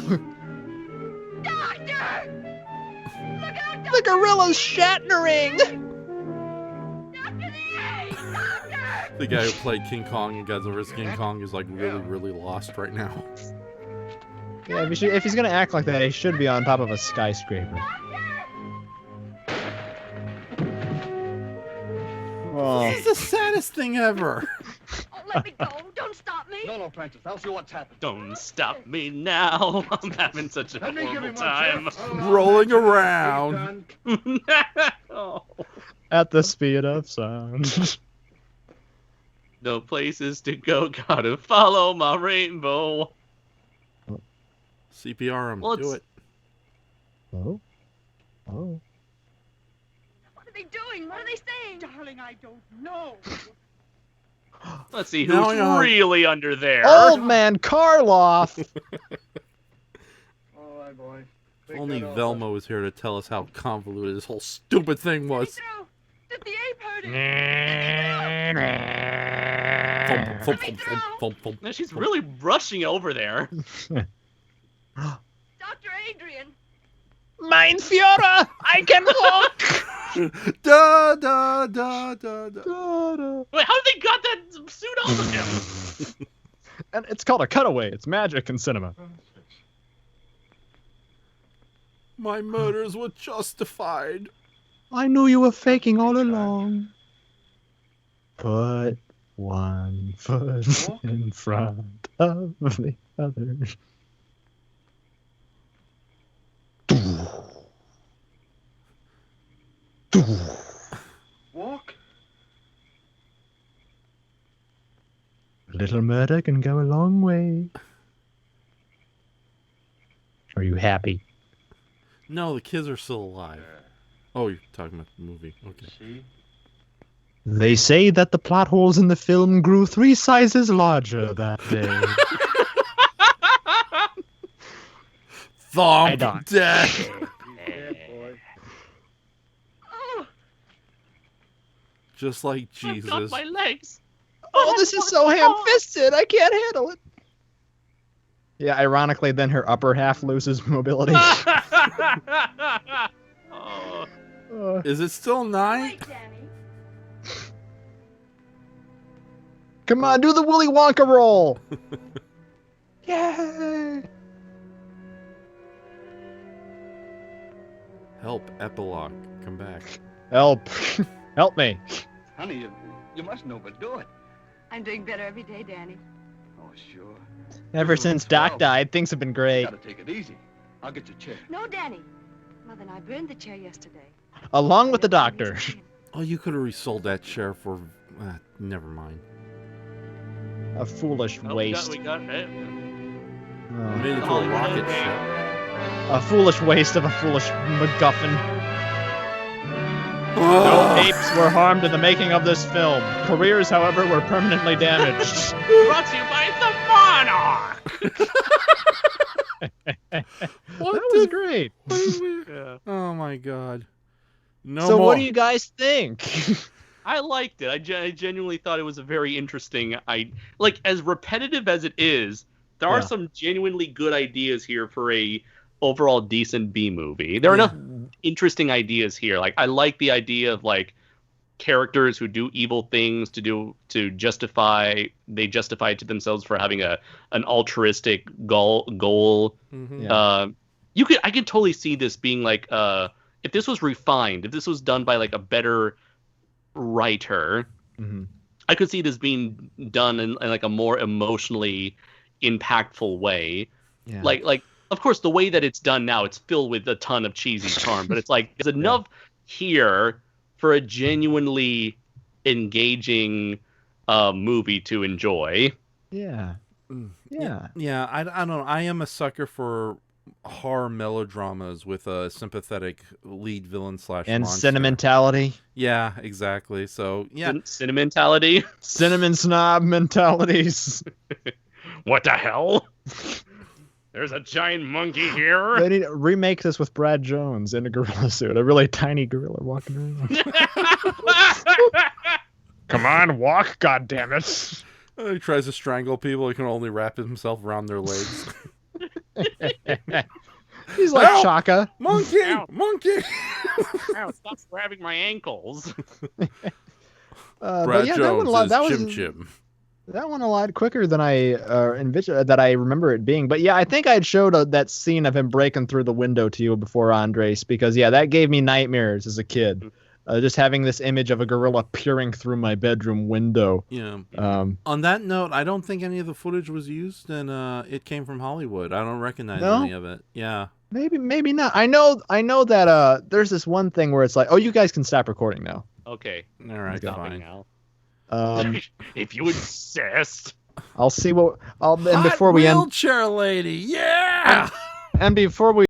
Doctor! Look out, The gorilla's shattering! The guy who played King Kong in Godzilla vs. King Kong is like really lost right now. Yeah, if he's gonna act like that, he should be on top of a skyscraper. Oh. This is the saddest thing ever. Oh, let me go. Don't stop me. No, Francis. I'll see what's happened. Don't stop me now. I'm having such a horrible time. Rolling around. Oh. At the speed of sound. No places to go. Gotta follow my rainbow. CPR him. Well, Do it. Oh. Oh. What are they doing? What are they saying? Darling, I don't know. Let's see Now who's I know. really under there. Old man Karloff! All right, boy. If only Velma was here to tell us how convoluted this whole stupid thing was. Did the ape hurt him? Thump, thump, thump, thump, thump, No, she's really rushing over there. Dr. Adrian! Mein Führer! I can walk! Da da da da da. Wait, how did they got that suit on him? And it's called a cutaway. It's magic in cinema. My murders were justified. I knew you were faking all along. Put one foot in front of the other. Walk? A little murder can go a long way. Are you happy? No, the kids are still alive. Oh, you're talking about the movie. Okay. See? They say that the plot holes in the film grew 3 sizes larger that day. Thump don't. death. Just like I've got Jesus. my legs. Oh, this is so ham-fisted. I can't handle it. Yeah, ironically, then her upper half loses mobility. Oh. Is it still night? Come on, do the Willy Wonka roll. Yay! Help, epilogue. Come back. Help. Help me. Honey, you mustn't overdo it. I'm doing better every day, Danny. Oh, sure. Ever since Doc died, things have been great. Gotta take it easy. I'll get your chair. No, Danny. Mother and I burned the chair yesterday. Along with the doctor. Oh, you could have resold that chair for... never mind. A foolish waste. We got it. Made it to a rocket ship. A foolish waste of a foolish MacGuffin. No apes were harmed in the making of this film. Careers, however, were permanently damaged. Brought to you by the Monarch. That was great. Yeah. Oh my god. No So more. what do you guys think? I liked it. I genuinely thought it was a very interesting. Like as repetitive as it is, there are some genuinely good ideas here for a overall decent B movie. There are enough interesting ideas here. Like I like the idea of like characters who do evil things to justify it to themselves for having an altruistic goal. Mm-hmm. I could totally see this being like if this was refined, if this was done by like a better writer, I could see this being done in like a more emotionally impactful way. Yeah. Like of course the way that it's done now, it's filled with a ton of cheesy charm, but it's like there's enough here for a genuinely engaging movie to enjoy. Yeah. Yeah. Yeah, I don't know. I am a sucker for horror melodramas with a sympathetic lead villain / And monster. sentimentality. Yeah, exactly. So, yeah. Sentimentality. Cinnamon snob mentalities. What the hell? There's a giant monkey here. They need to remake this with Brad Jones in a gorilla suit, a really tiny gorilla walking around. Come on, walk, goddammit. He tries to strangle people. He can only wrap himself around their legs. He's like Ow! Chaka. Monkey! Ow. Monkey! Ow, stop grabbing my ankles. Brad yeah, Jones is Chim Chim. That one a lot quicker than I envisioned, that I remember it being. But yeah, I think I had showed that scene of him breaking through the window to you before, Andres, because yeah, that gave me nightmares as a kid. Just having this image of a gorilla peering through my bedroom window. Yeah. On that note, I don't think any of the footage was used, and it came from Hollywood. I don't recognize any of it. Yeah. Maybe not. I know that there's this one thing where it's like, oh, you guys can stop recording now. Okay. All right, Stopping fine. now. If you insist. I'll see what. And Hot before we end, wheelchair lady, yeah. and before we